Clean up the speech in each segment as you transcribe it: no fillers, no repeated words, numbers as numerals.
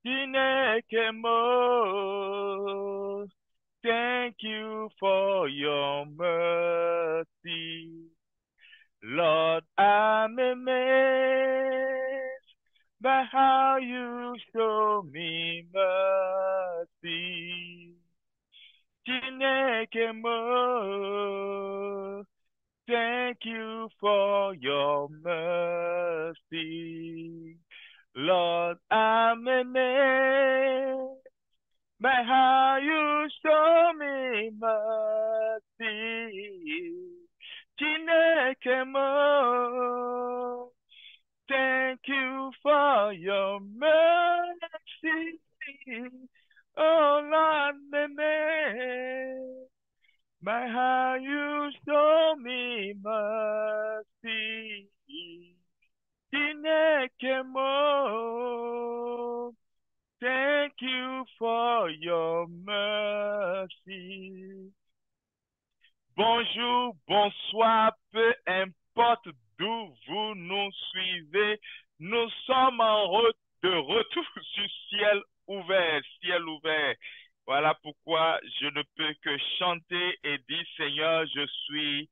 Chineke mo, thank you for your mercy. Lord, I'm amazed by how you show me mercy. Chineke mo, thank you for your mercy. Lord, I'm amazed by how you show me mercy. Chineke mo, thank you for your mercy. Oh Lord, me by how you show me mercy. Chineke mo, thank you for your mercy. Bonjour, bonsoir, peu importe d'où vous nous suivez, nous sommes de retour sur ciel ouvert, ciel ouvert. Voilà pourquoi je ne peux que chanter et dire, Seigneur, je suis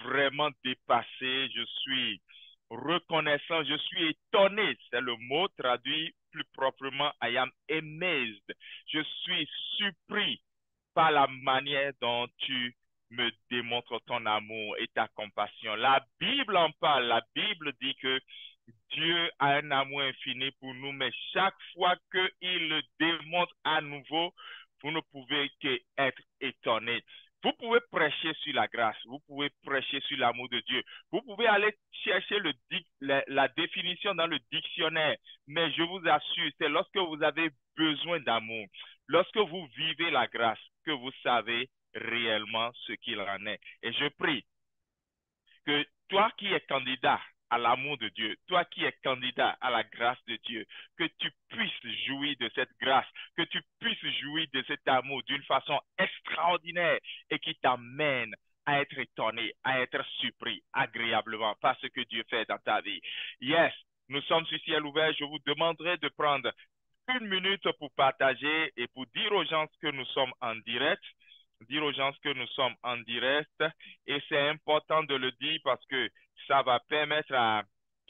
vraiment dépassé, je suis reconnaissant, je suis étonné, c'est le mot traduit plus proprement, I am amazed. Je suis surpris par la manière dont tu me démontres ton amour et ta compassion. La Bible en parle. La Bible dit que Dieu a un amour infini pour nous, mais chaque fois qu'il le démontre à nouveau, vous ne pouvez qu'être étonné. Vous pouvez prêcher sur la grâce, vous pouvez prêcher sur l'amour de Dieu, vous pouvez aller chercher la définition dans le dictionnaire, mais je vous assure, c'est lorsque vous avez besoin d'amour, lorsque vous vivez la grâce, que vous savez réellement ce qu'il en est. Et je prie que toi qui es candidat à l'amour de Dieu, toi qui es candidat à la grâce de Dieu, que tu puisses jouir de cette grâce, que tu puisses jouir de cet amour d'une façon extraordinaire et qui t'amène à être étonné, à être surpris agréablement par ce que Dieu fait dans ta vie. Yes, nous sommes sur ciel ouvert. Je vous demanderai de prendre une minute pour partager et pour dire aux gens que nous sommes en direct, dire aux gens que nous sommes en direct. Et c'est important de le dire parce que ça va permettre à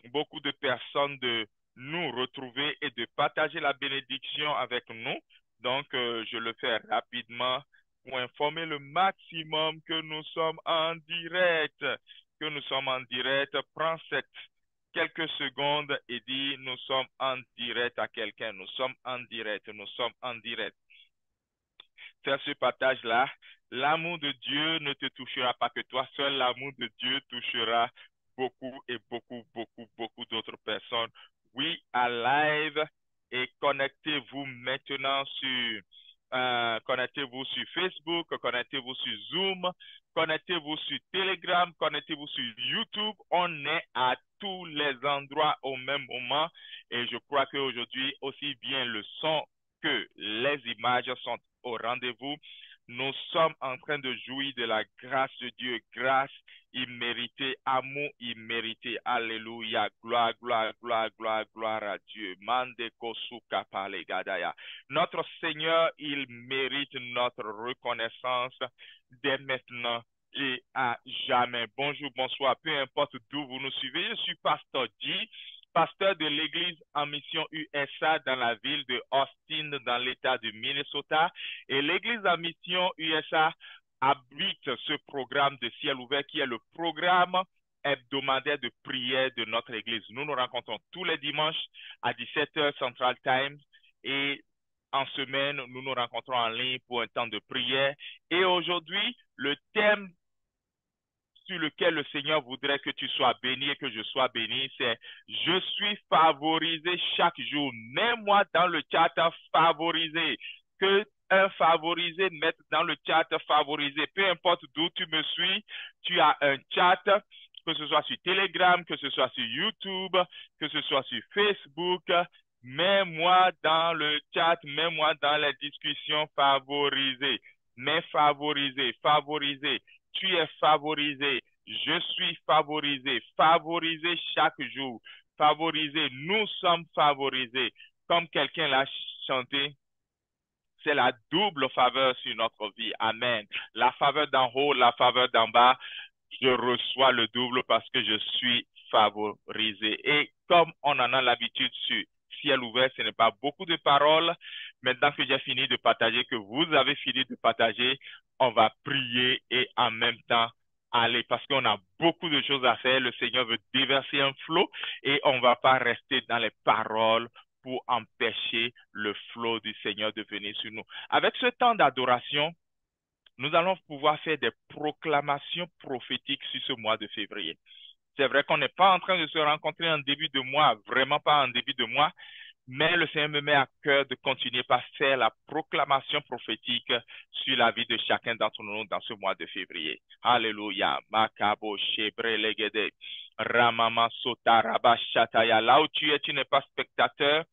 beaucoup de personnes de nous retrouver et de partager la bénédiction avec nous. Donc, je le fais rapidement pour informer le maximum que nous sommes en direct. Que nous sommes en direct. Prends cette quelques secondes et dis nous sommes en direct à quelqu'un. Nous sommes en direct. Nous sommes en direct. Faire ce partage-là, l'amour de Dieu ne te touchera pas que toi seul, l'amour de Dieu touchera beaucoup et beaucoup, beaucoup, beaucoup d'autres personnes. We are live et connectez-vous maintenant connectez-vous sur Facebook, connectez-vous sur Zoom, connectez-vous sur Telegram, connectez-vous sur YouTube. On est à tous les endroits au même moment et je crois qu'aujourd'hui, aussi bien le son que les images sont au rendez-vous. Nous sommes en train de jouir de la grâce de Dieu, grâce imméritée, amour immérité. Alléluia, gloire, gloire, gloire, gloire, gloire à Dieu. Mande kosuka pale gadaya. Notre Seigneur, il mérite notre reconnaissance dès maintenant et à jamais. Bonjour, bonsoir, peu importe d'où vous nous suivez. Je suis Pasteur G, pasteur de l'Église en mission USA dans la ville de Austin, dans l'État du Minnesota. Et l'Église en mission USA abrite ce programme de ciel ouvert qui est le programme hebdomadaire de prière de notre Église. Nous nous rencontrons tous les dimanches à 17h Central Time et en semaine, nous nous rencontrons en ligne pour un temps de prière. Et aujourd'hui, le thème sur lequel le Seigneur voudrait que tu sois béni et que je sois béni, c'est je suis favorisé chaque jour. Mets-moi dans le chat favorisé. Que un favorisé mette dans le chat favorisé. Peu importe d'où tu me suis, tu as un chat, que ce soit sur Telegram, que ce soit sur YouTube, que ce soit sur Facebook. Mets-moi dans le chat, mets-moi dans les discussions favorisées. Mais favorisé, favorisé. Tu es favorisé, je suis favorisé, favorisé chaque jour, favorisé, nous sommes favorisés. Comme quelqu'un l'a chanté, c'est la double faveur sur notre vie. Amen. La faveur d'en haut, la faveur d'en bas, je reçois le double parce que je suis favorisé. Et comme on en a l'habitude sur ciel ouvert, ce n'est pas beaucoup de paroles. Maintenant que j'ai fini de partager, que vous avez fini de partager, on va prier et en même temps aller parce qu'on a beaucoup de choses à faire. Le Seigneur veut déverser un flot et on ne va pas rester dans les paroles pour empêcher le flot du Seigneur de venir sur nous. Avec ce temps d'adoration, nous allons pouvoir faire des proclamations prophétiques sur ce mois de février. C'est vrai qu'on n'est pas en train de se rencontrer en début de mois, vraiment pas en début de mois, mais le Seigneur me met à cœur de continuer par faire la proclamation prophétique sur la vie de chacun d'entre nous dans ce mois de février. Alléluia. Makabo shebre legede. Ramama sota raba shataya. Là où tu n'es pas spectateur,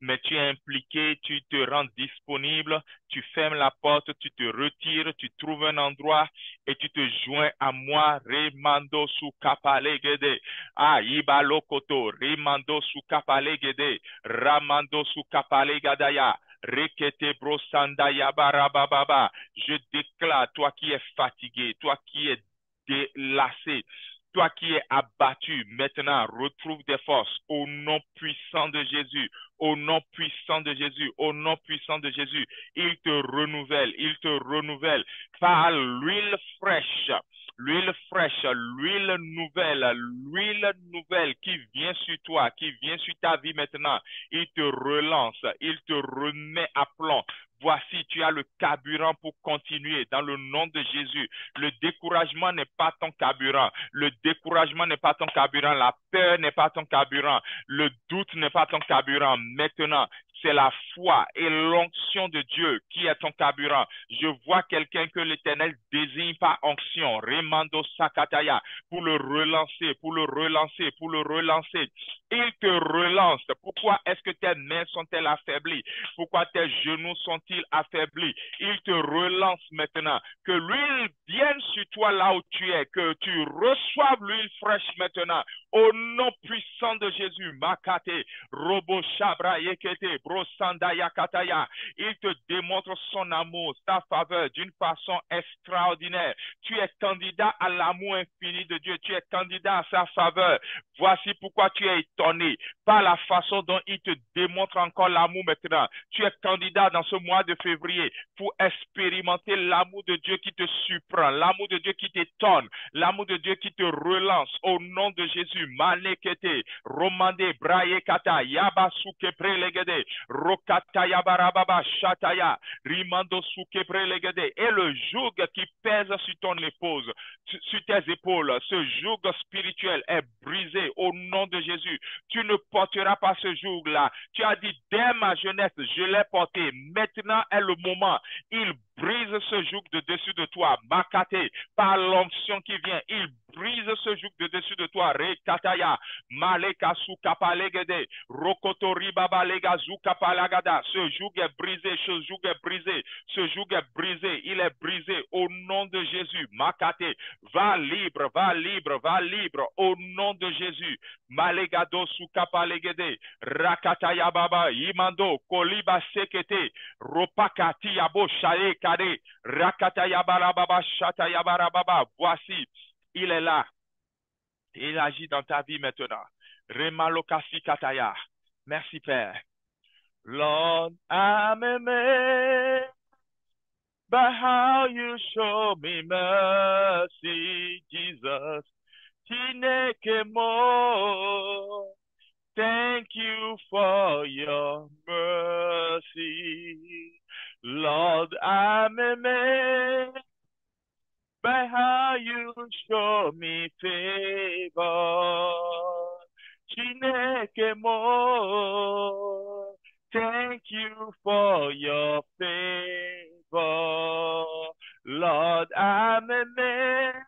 mais tu es impliqué, tu te rends disponible, tu fermes la porte, tu te retires, tu trouves un endroit et tu te joins à moi. Remando su kapalegede. Ah, ibalokoto. Remando su kapalegede. Ramando su kapalegadaya. Rekete brosandaya barabababa. Je déclare, toi qui es fatigué, toi qui es délassé, toi qui es abattu, maintenant retrouve des forces au nom puissant de Jésus, au nom puissant de Jésus, au nom puissant de Jésus. Il te renouvelle par l'huile fraîche. L'huile fraîche, l'huile nouvelle qui vient sur toi, qui vient sur ta vie maintenant. Il te relance, il te remet à plomb. Voici, tu as le carburant pour continuer dans le nom de Jésus. Le découragement n'est pas ton carburant. Le découragement n'est pas ton carburant. La peur n'est pas ton carburant. Le doute n'est pas ton carburant. Maintenant, c'est la foi et l'onction de Dieu qui est ton carburant. Je vois quelqu'un que l'Éternel désigne par onction, Remando Sakataya, pour le relancer, pour le relancer, pour le relancer. Il te relance. Pourquoi est-ce que tes mains sont-elles affaiblies? Pourquoi tes genoux sont-ils affaiblis? Il te relance maintenant. Que l'huile vienne sur toi là où tu es, que tu reçoives l'huile fraîche maintenant. Au nom puissant de Jésus, Makate, Robo Shabra Yekete, Brosanda Yakataya, il te démontre son amour, sa faveur d'une façon extraordinaire. Tu es candidat à l'amour infini de Dieu, tu es candidat à sa faveur. Voici pourquoi tu es étonné par la façon dont il te démontre encore l'amour maintenant. Tu es candidat dans ce mois de février pour expérimenter l'amour de Dieu qui te surprend, l'amour de Dieu qui t'étonne, l'amour de Dieu qui te relance au nom de Jésus. Malekete, Romande, Braekata, Yabasuke Prelegede, Rokata Yabarababa, Shataya, Rimando Suke Prelegede, et le joug qui pèse sur ton épouse, sur tes épaules, ce joug spirituel est brisé au nom de Jésus. Tu ne porteras pas ce joug-là. Tu as dit, dès ma jeunesse, je l'ai porté. Maintenant est le moment. Il brise ce joug de dessus de toi. Makate, par l'onction qui vient, il brise ce joug de dessus de toi. Rekataya, Maleka Sukapalegede, Rokotori Baba Lega Zukapalagada. Ce joug est brisé, ce joug est brisé, ce joug est brisé, il est brisé au nom de Jésus. Makate, va libre, va libre, va libre au nom de Jésus. Malegado Sukapalegede, Rakataya Baba, Imando, Koliba Sekete, Ropakati Yabo Shae Kade, Rakataya Barababa, Shataya Barababa. Voici, il est là. Il agit dans ta vie maintenant. Remalokasi Kataya. Merci Père. Lord, I'm amazed by how you show me mercy, Jesus. Tinekemo. Thank you for your mercy. Lord, I'm amazed by how you show me favor. Chinekemo, thank you for your favor. Lord, I'm amazed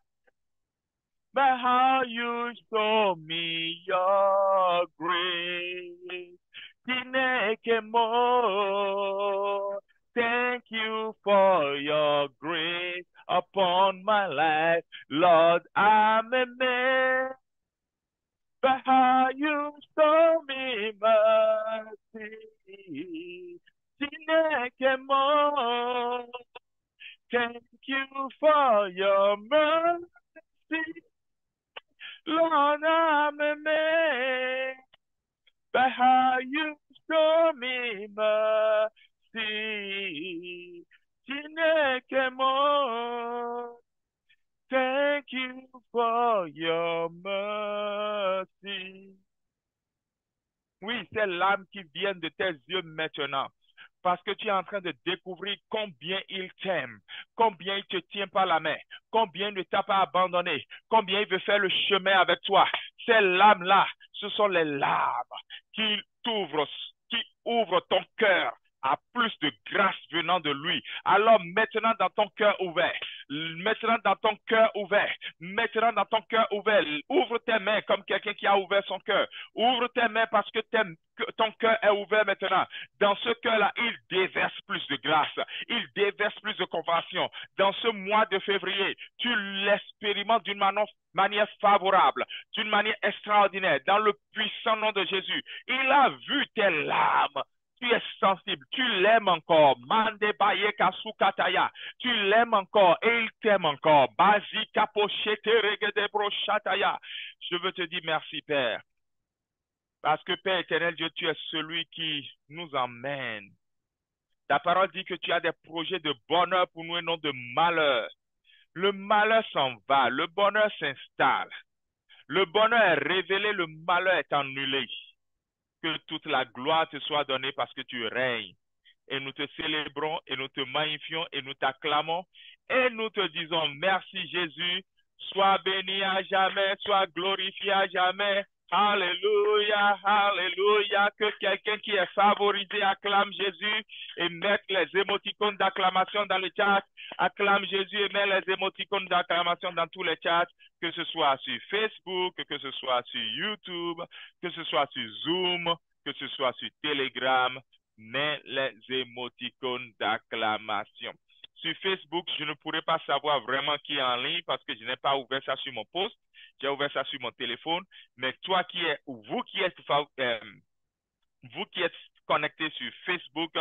by how you show me your grace. Chinekemo, thank you for your grace upon my life. Lord, I'm amazed by how you show me mercy. naked more. Thank you for your mercy. Lord, I'm amazed by how you show me mercy. Naked more. Thank you for your mercy. Oui, c'est l'âme qui vient de tes yeux maintenant. Parce que tu es en train de découvrir combien il t'aime, combien il te tient par la main, combien il ne t'a pas abandonné, combien il veut faire le chemin avec toi. Ces larmes-là, ce sont les larmes qui ouvrent ton cœur à plus de grâce venant de lui. Alors maintenant dans ton cœur ouvert, maintenant dans ton cœur ouvert, maintenant dans ton cœur ouvert, ouvre tes mains comme quelqu'un qui a ouvert son cœur. Ouvre tes mains parce que ton cœur est ouvert maintenant. Dans ce cœur-là, il déverse plus de grâce, il déverse plus de compassion. Dans ce mois de février, tu l'expérimentes d'une manière favorable, d'une manière extraordinaire, dans le puissant nom de Jésus. Il a vu tes larmes. Tu es sensible, tu l'aimes encore. Mande baye kasukataya. Tu l'aimes encore et il t'aime encore. Bazi kapochete regede brochataya. Je veux te dire merci, Père. Parce que, Père éternel Dieu, tu es celui qui nous emmène. Ta parole dit que tu as des projets de bonheur pour nous et non de malheur. Le malheur s'en va, le bonheur s'installe. Le bonheur est révélé, le malheur est annulé. Que toute la gloire te soit donnée parce que tu règnes. Et nous te célébrons et nous te magnifions et nous t'acclamons. Et nous te disons merci Jésus. Sois béni à jamais, sois glorifié à jamais. Alléluia, alléluia. Que quelqu'un qui est favorisé acclame Jésus et mette les émoticônes d'acclamation dans le chat. Acclame Jésus et mets les émoticônes d'acclamation dans tous les chats. Que ce soit sur Facebook, que ce soit sur YouTube, que ce soit sur Zoom, que ce soit sur Telegram, mets les émoticônes d'acclamation. Sur Facebook, je ne pourrais pas savoir vraiment qui est en ligne parce que je n'ai pas ouvert ça sur mon post. J'ai ouvert ça sur mon téléphone. Mais toi qui êtes, ou vous qui êtes connectés sur Facebook,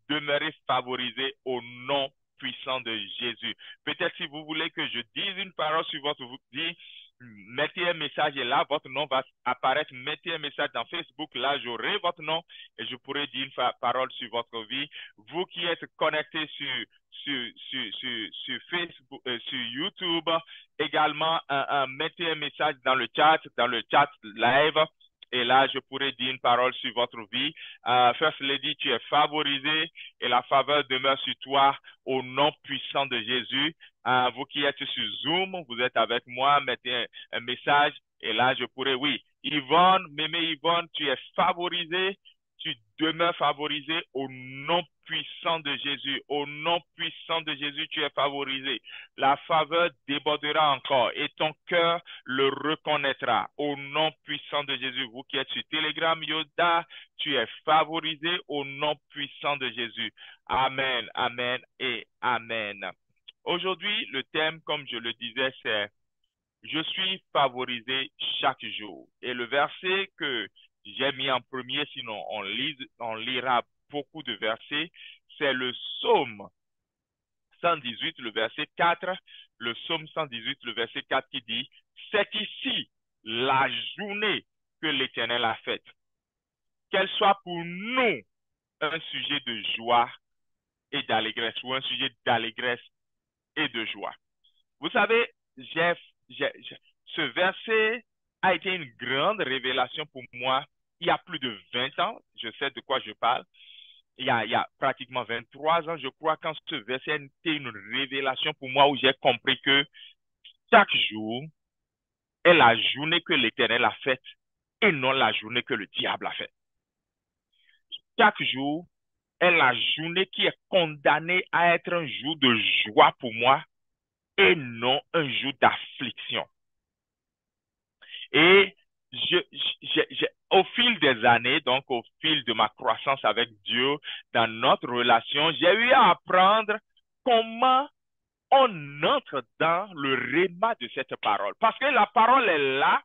demeurez favorisés au nom puissant de Jésus. Peut-être si vous voulez que je dise une parole sur votre vie, mettez un message et là, votre nom va apparaître. Mettez un message dans Facebook, là, j'aurai votre nom et je pourrai dire une parole sur votre vie. Vous qui êtes connectés sur Facebook, sur YouTube, également, mettez un message dans le chat live. Et là, je pourrais dire une parole sur votre vie. First Lady, tu es favorisée et la faveur demeure sur toi au nom puissant de Jésus. Vous qui êtes sur Zoom, vous êtes avec moi, mettez un message et là, je pourrais, oui. Yvonne, mémé Yvonne, tu es favorisée. Tu demeures favorisé au nom puissant de Jésus. Au nom puissant de Jésus, tu es favorisé. La faveur débordera encore et ton cœur le reconnaîtra. Au nom puissant de Jésus, vous qui êtes sur Telegram, Yoda, tu es favorisé au nom puissant de Jésus. Amen, amen et amen. Aujourd'hui, le thème, comme je le disais, c'est « Je suis favorisé chaque jour ». Et le verset que j'ai mis en premier, sinon on lira beaucoup de versets. C'est le psaume 118, le verset 4. Le psaume 118, le verset 4 qui dit « C'est ici la journée que l'Éternel a faite. Qu'elle soit pour nous un sujet de joie et d'allégresse, ou un sujet d'allégresse et de joie. » Vous savez, ce verset a été une grande révélation pour moi il y a plus de 20 ans. Je sais de quoi je parle. Il y a pratiquement 23 ans, je crois, quand ce verset a été une révélation pour moi où j'ai compris que chaque jour est la journée que l'Éternel a faite et non la journée que le diable a faite. Chaque jour est la journée qui est condamnée à être un jour de joie pour moi et non un jour d'affliction. Et au fil des années, donc au fil de ma croissance avec Dieu, dans notre relation, j'ai eu à apprendre comment on entre dans le réma de cette parole. Parce que la parole est là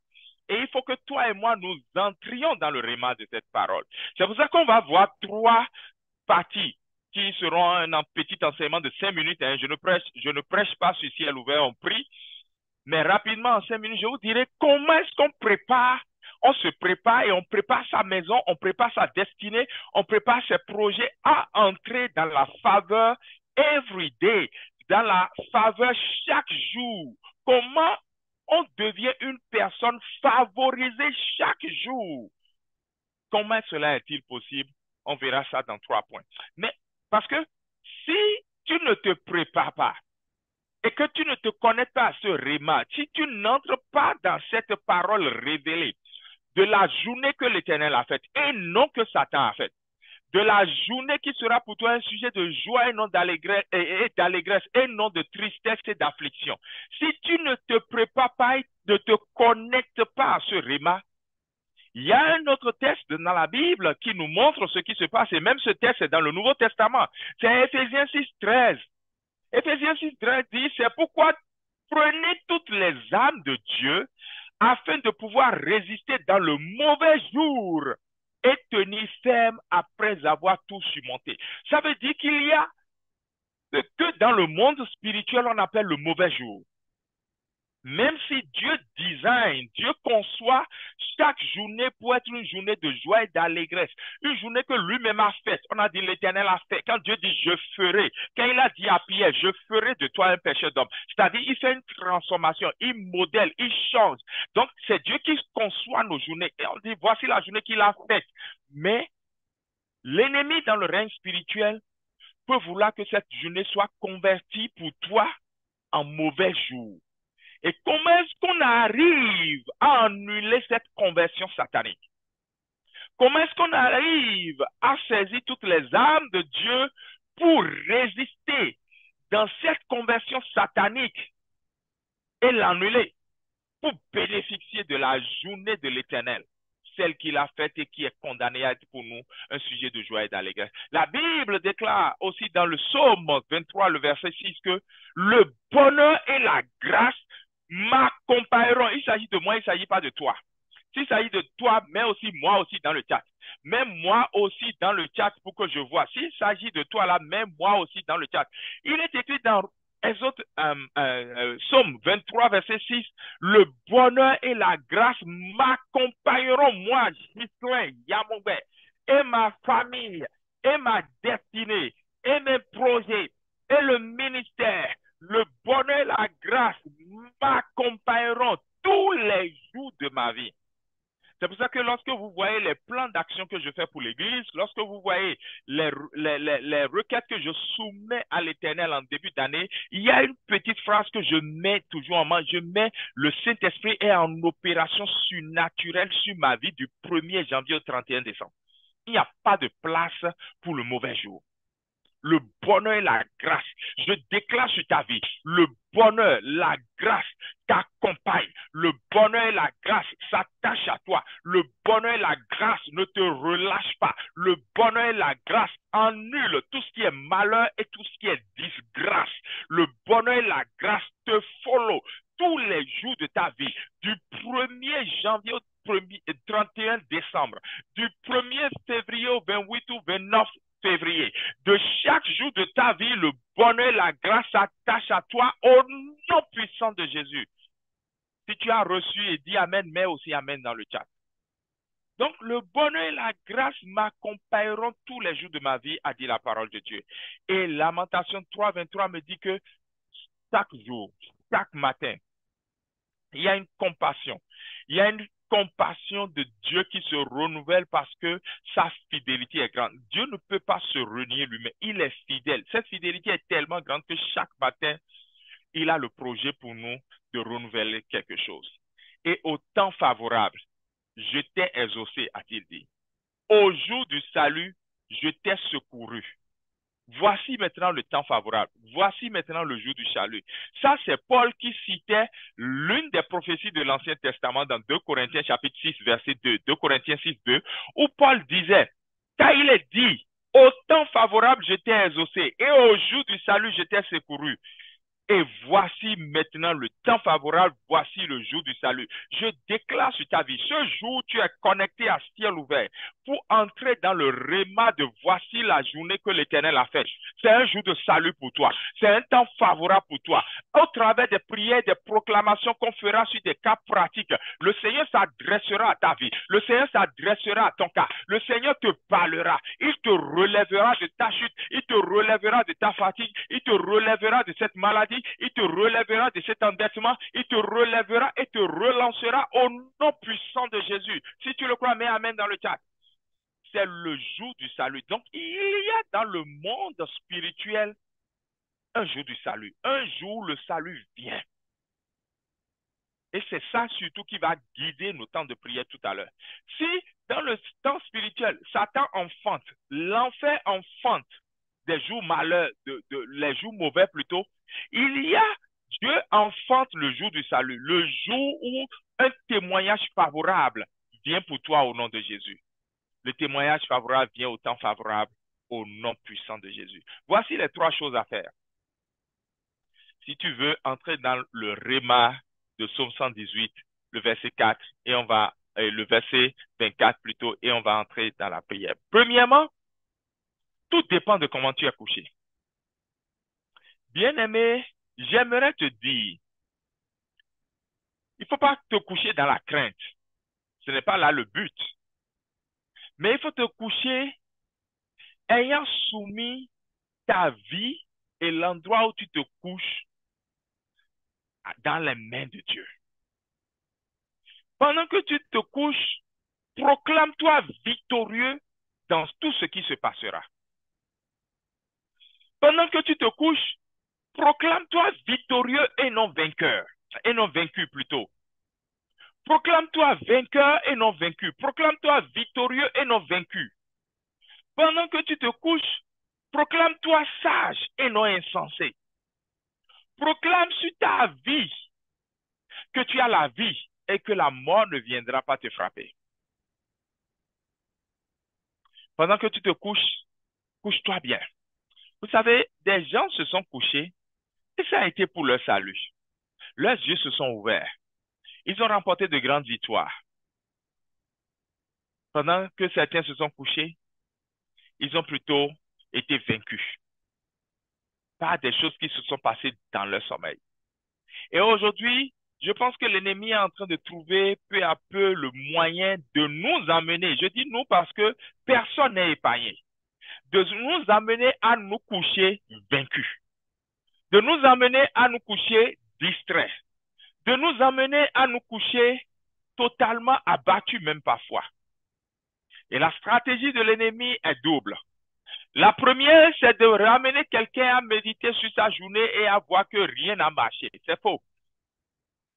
et il faut que toi et moi, nous entrions dans le réma de cette parole. C'est pour ça qu'on va voir trois parties qui seront un petit enseignement de 5 minutes. Hein. Je ne prêche pas sur ciel ouvert, on prie. Mais rapidement, en 5 minutes, je vous dirai comment est-ce qu'on prépare. On se prépare et on prépare sa maison, on prépare sa destinée, on prépare ses projets à entrer dans la faveur every day, dans la faveur chaque jour. Comment on devient une personne favorisée chaque jour. Comment cela est-il possible? On verra ça dans 3 points. Mais parce que si tu ne te prépares pas et que tu ne te connectes pas à ce réma, si tu n'entres pas dans cette parole révélée de la journée que l'Éternel a faite et non que Satan a faite, de la journée qui sera pour toi un sujet de joie et non d'allégresse et non de tristesse et d'affliction. Si tu ne te prépares pas et ne te connectes pas à ce réma, il y a un autre texte dans la Bible qui nous montre ce qui se passe, et même ce texte est dans le Nouveau Testament. C'est Éphésiens 6,13. Éphésiens 6,13 dit, c'est pourquoi prenez toutes les âmes de Dieu afin de pouvoir résister dans le mauvais jour et tenir ferme après avoir tout surmonté. Ça veut dire qu'il y a ce que dans le monde spirituel on appelle le mauvais jour. Même si Dieu design, Dieu conçoit chaque journée pour être une journée de joie et d'allégresse, une journée que lui-même a faite. On a dit l'Éternel a fait. Quand Dieu dit je ferai, quand il a dit à Pierre, je ferai de toi un pécheur d'homme, c'est-à-dire il fait une transformation, il modèle, il change. Donc c'est Dieu qui conçoit nos journées. Et on dit voici la journée qu'il a faite. Mais l'ennemi dans le règne spirituel peut vouloir que cette journée soit convertie pour toi en mauvais jour. Et comment est-ce qu'on arrive à annuler cette conversion satanique? Comment est-ce qu'on arrive à saisir toutes les âmes de Dieu pour résister dans cette conversion satanique et l'annuler pour bénéficier de la journée de l'Éternel, celle qu'il a faite et qui est condamnée à être pour nous un sujet de joie et d'allégresse. La Bible déclare aussi dans le psaume 23, le verset 6, que le bonheur et la grâce m'accompagneront. Il s'agit de moi, il ne s'agit pas de toi. S'il s'agit de toi, mais aussi moi aussi dans le chat. Même moi aussi dans le chat pour que je vois. S'il s'agit de toi là, même moi aussi dans le chat. Il est écrit dans Psaume 23, verset 6, le bonheur et la grâce m'accompagneront, moi, Gislain Yamoubé, et ma famille, et ma destinée, et mes projets, et le ministère. Le bonheur et la grâce m'accompagneront tous les jours de ma vie. C'est pour ça que lorsque vous voyez les plans d'action que je fais pour l'Église, lorsque vous voyez les requêtes que je soumets à l'Éternel en début d'année, il y a une petite phrase que je mets toujours en main. Je mets le Saint-Esprit est en opération surnaturelle sur ma vie du 1er janvier au 31 décembre. Il n'y a pas de place pour le mauvais jour. Le bonheur et la grâce, je déclare sur ta vie, le bonheur, la grâce t'accompagne. Le bonheur et la grâce s'attachent à toi. Le bonheur et la grâce ne te relâche pas. Le bonheur et la grâce annulent tout ce qui est malheur et tout ce qui est disgrâce. Le bonheur et la grâce te follow tous les jours de ta vie, du 1er janvier au 31 décembre, du 1er février au 28 ou 29 février. De chaque jour de ta vie, le bonheur et la grâce s'attachent à toi au nom puissant de Jésus. Si tu as reçu et dit Amen, mets aussi Amen dans le chat. Donc, le bonheur et la grâce m'accompagneront tous les jours de ma vie, a dit la parole de Dieu. Et Lamentation 3, 23 me dit que chaque jour, chaque matin, il y a une compassion. Il y a une compassion de Dieu qui se renouvelle parce que sa fidélité est grande. Dieu ne peut pas se renier lui-même. Il est fidèle. Cette fidélité est tellement grande que chaque matin, il a le projet pour nous de renouveler quelque chose. Et au temps favorable, je t'ai exaucé, a-t-il dit. Au jour du salut, je t'ai secouru. Voici maintenant le temps favorable. Voici maintenant le jour du salut. Ça, c'est Paul qui citait l'une des prophéties de l'Ancien Testament dans 2 Corinthiens chapitre 6, verset 2. 2 Corinthiens 6, 2, où Paul disait, car il est dit, au temps favorable, je t'ai exaucé, et au jour du salut, je t'ai secouru. Et voici maintenant le temps favorable, voici le jour du salut. Je déclare sur ta vie, ce jour où tu es connecté à ciel ouvert, pour entrer dans le réma de voici la journée que l'Éternel a faite. C'est un jour de salut pour toi. C'est un temps favorable pour toi. Au travers des prières, des proclamations qu'on fera sur des cas pratiques, le Seigneur s'adressera à ta vie. Le Seigneur s'adressera à ton cas. Le Seigneur te parlera. Il te relèvera de ta chute. Il te relèvera de ta fatigue. Il te relèvera de cette maladie. Il te relèvera de cet endettement. Il te relèvera et te relancera au nom puissant de Jésus. Si tu le crois, mets Amen dans le chat. C'est le jour du salut. Donc, il y a dans le monde spirituel un jour du salut. Un jour, le salut vient. Et c'est ça surtout qui va guider nos temps de prière tout à l'heure. Si dans le temps spirituel, Satan enfante, l'enfer enfante des jours malheurs, les jours mauvais plutôt, il y a, Dieu enfante le jour du salut, le jour où un témoignage favorable vient pour toi au nom de Jésus. Le témoignage favorable vient au temps favorable au nom puissant de Jésus. Voici les 3 choses à faire. Si tu veux entrer dans le réma de Psaume 118, le verset 4, et le verset 24 plutôt, et on va entrer dans la prière. Premièrement, tout dépend de comment tu es couché. Bien-aimé, j'aimerais te dire, il ne faut pas te coucher dans la crainte. Ce n'est pas là le but. Mais il faut te coucher ayant soumis ta vie et l'endroit où tu te couches dans les mains de Dieu. Pendant que tu te couches, proclame-toi victorieux dans tout ce qui se passera. Pendant que tu te couches, proclame-toi victorieux et non vainqueur, et non vaincu plutôt. Proclame-toi vainqueur et non vaincu. Proclame-toi victorieux et non vaincu. Pendant que tu te couches, proclame-toi sage et non insensé. Proclame sur ta vie que tu as la vie et que la mort ne viendra pas te frapper. Pendant que tu te couches, couche-toi bien. Vous savez, des gens se sont couchés et ça a été pour leur salut. Leurs yeux se sont ouverts. Ils ont remporté de grandes victoires. Pendant que certains se sont couchés, ils ont plutôt été vaincus par des choses qui se sont passées dans leur sommeil. Et aujourd'hui, je pense que l'ennemi est en train de trouver peu à peu le moyen de nous amener, je dis nous parce que personne n'est épargné, de nous amener à nous coucher vaincus, de nous amener à nous coucher distraits, de nous amener à nous coucher totalement abattus même parfois. Et la stratégie de l'ennemi est double. La première, c'est de ramener quelqu'un à méditer sur sa journée et à voir que rien n'a marché. C'est faux.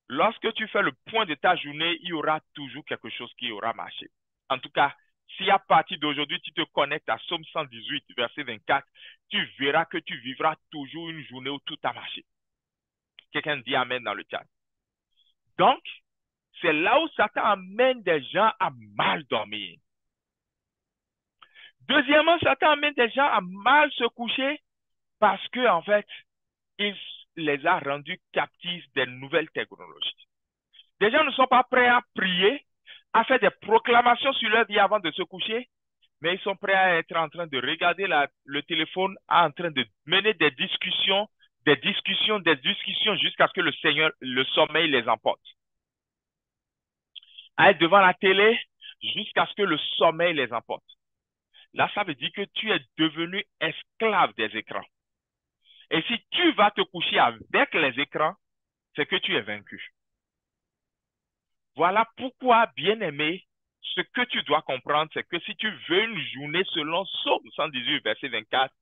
Lorsque tu fais le point de ta journée, il y aura toujours quelque chose qui aura marché. En tout cas, si à partir d'aujourd'hui, tu te connectes à Psaume 118, verset 24, tu verras que tu vivras toujours une journée où tout a marché. Quelqu'un dit Amen dans le chat. Donc, c'est là où Satan amène des gens à mal dormir. Deuxièmement, Satan amène des gens à mal se coucher parce que, en fait, il les a rendus captifs des nouvelles technologies. Des gens ne sont pas prêts à prier, à faire des proclamations sur leur vie avant de se coucher, mais ils sont prêts à être en train de regarder le téléphone, en train de mener des discussions jusqu'à ce que le sommeil les emporte. À être devant la télé jusqu'à ce que le sommeil les emporte. Là, ça veut dire que tu es devenu esclave des écrans. Et si tu vas te coucher avec les écrans, c'est que tu es vaincu. Voilà pourquoi, bien-aimé, ce que tu dois comprendre, c'est que si tu veux une journée selon Psaume 118, verset 24,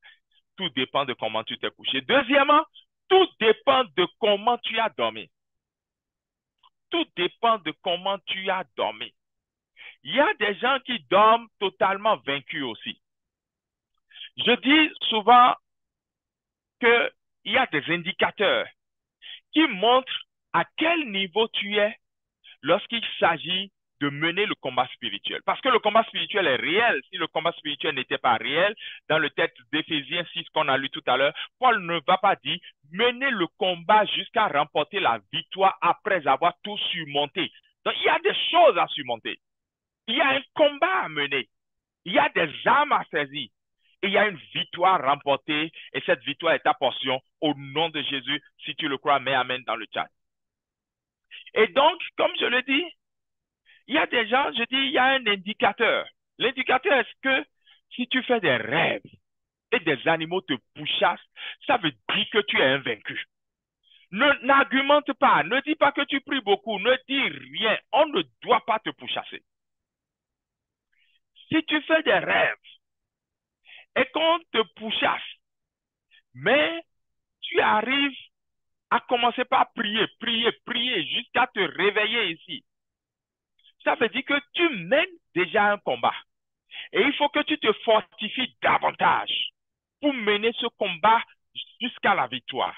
tout dépend de comment tu t'es couché. Deuxièmement, tout dépend de comment tu as dormi. Tout dépend de comment tu as dormi. Il y a des gens qui dorment totalement vaincus aussi. Je dis souvent qu'il y a des indicateurs qui montrent à quel niveau tu es lorsqu'il s'agit de mener le combat spirituel. Parce que le combat spirituel est réel. Si le combat spirituel n'était pas réel, dans le texte d'Éphésiens 6 qu'on a lu tout à l'heure, Paul ne va pas dire mener le combat jusqu'à remporter la victoire après avoir tout surmonté. Donc, il y a des choses à surmonter. Il y a un combat à mener. Il y a des âmes à saisir. Et il y a une victoire remportée. Et cette victoire est ta portion au nom de Jésus. Si tu le crois, mets Amen dans le chat. Et donc, comme je le dis, il y a des gens, je dis, il y a un indicateur. L'indicateur, est-ce que si tu fais des rêves et des animaux te pourchassent, ça veut dire que tu es invaincu. N'argumente pas, ne dis pas que tu pries beaucoup, ne dis rien. On ne doit pas te pourchasser. Si tu fais des rêves et qu'on te pourchasse, mais tu arrives à commencer par prier, prier, prier jusqu'à te réveiller ici, ça veut dire que tu mènes déjà un combat. Et il faut que tu te fortifies davantage pour mener ce combat jusqu'à la victoire.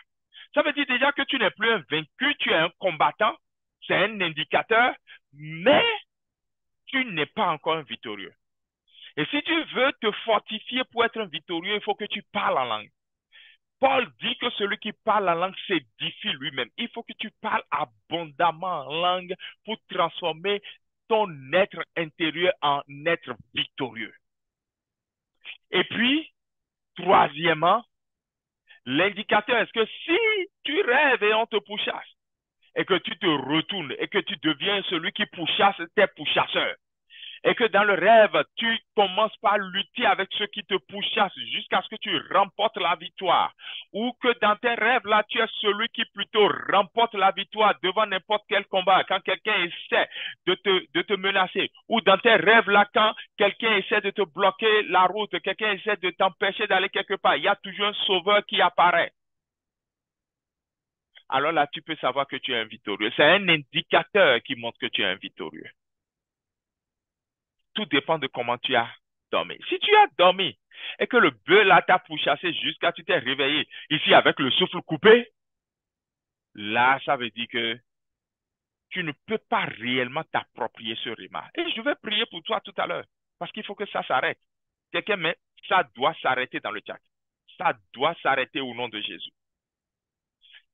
Ça veut dire déjà que tu n'es plus un vaincu, tu es un combattant, c'est un indicateur, mais tu n'es pas encore un victorieux. Et si tu veux te fortifier pour être un victorieux, il faut que tu parles en langue. Paul dit que celui qui parle en langue s'édifie lui-même. Il faut que tu parles abondamment en langue pour transformer ton être intérieur en être victorieux. Et puis, troisièmement, l'indicateur, est-ce que si tu rêves et on te pourchasse, et que tu te retournes, et que tu deviens celui qui pourchasse tes pourchasseurs, et que dans le rêve, tu commences par lutter avec ceux qui te pourchassent jusqu'à ce que tu remportes la victoire. Ou que dans tes rêves, là, tu es celui qui plutôt remporte la victoire devant n'importe quel combat, quand quelqu'un essaie de te menacer. Ou dans tes rêves, là, quand quelqu'un essaie de te bloquer la route, quelqu'un essaie de t'empêcher d'aller quelque part, il y a toujours un sauveur qui apparaît. Alors là, tu peux savoir que tu es un victorieux. C'est un indicateur qui montre que tu es un victorieux. Tout dépend de comment tu as dormi. Si tu as dormi et que le bœuf là t'a pourchassé jusqu'à ce que tu t'es réveillé ici avec le souffle coupé, là, ça veut dire que tu ne peux pas réellement t'approprier ce rima. Et je vais prier pour toi tout à l'heure parce qu'il faut que ça s'arrête. Quelqu'un met, ça doit s'arrêter dans le chat. Ça doit s'arrêter au nom de Jésus.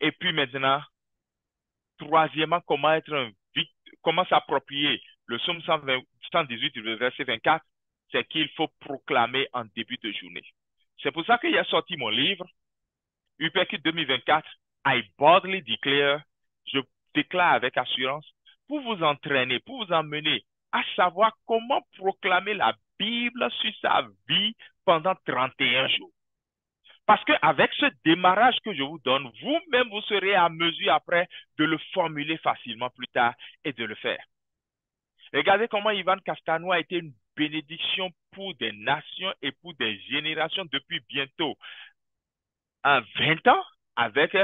Et puis maintenant, troisièmement, comment s'approprier le psaume 118, le verset 24, c'est qu'il faut proclamer en début de journée. C'est pour ça qu'il a sorti mon livre, UPQ 2024, I boldly declare, je déclare avec assurance, pour vous entraîner, pour vous emmener à savoir comment proclamer la Bible sur sa vie pendant 31 jours. Parce qu'avec ce démarrage que je vous donne, vous-même, vous serez à mesure après de le formuler facilement plus tard et de le faire. Regardez comment Ivan Castano a été une bénédiction pour des nations et pour des générations depuis bientôt 20 ans avec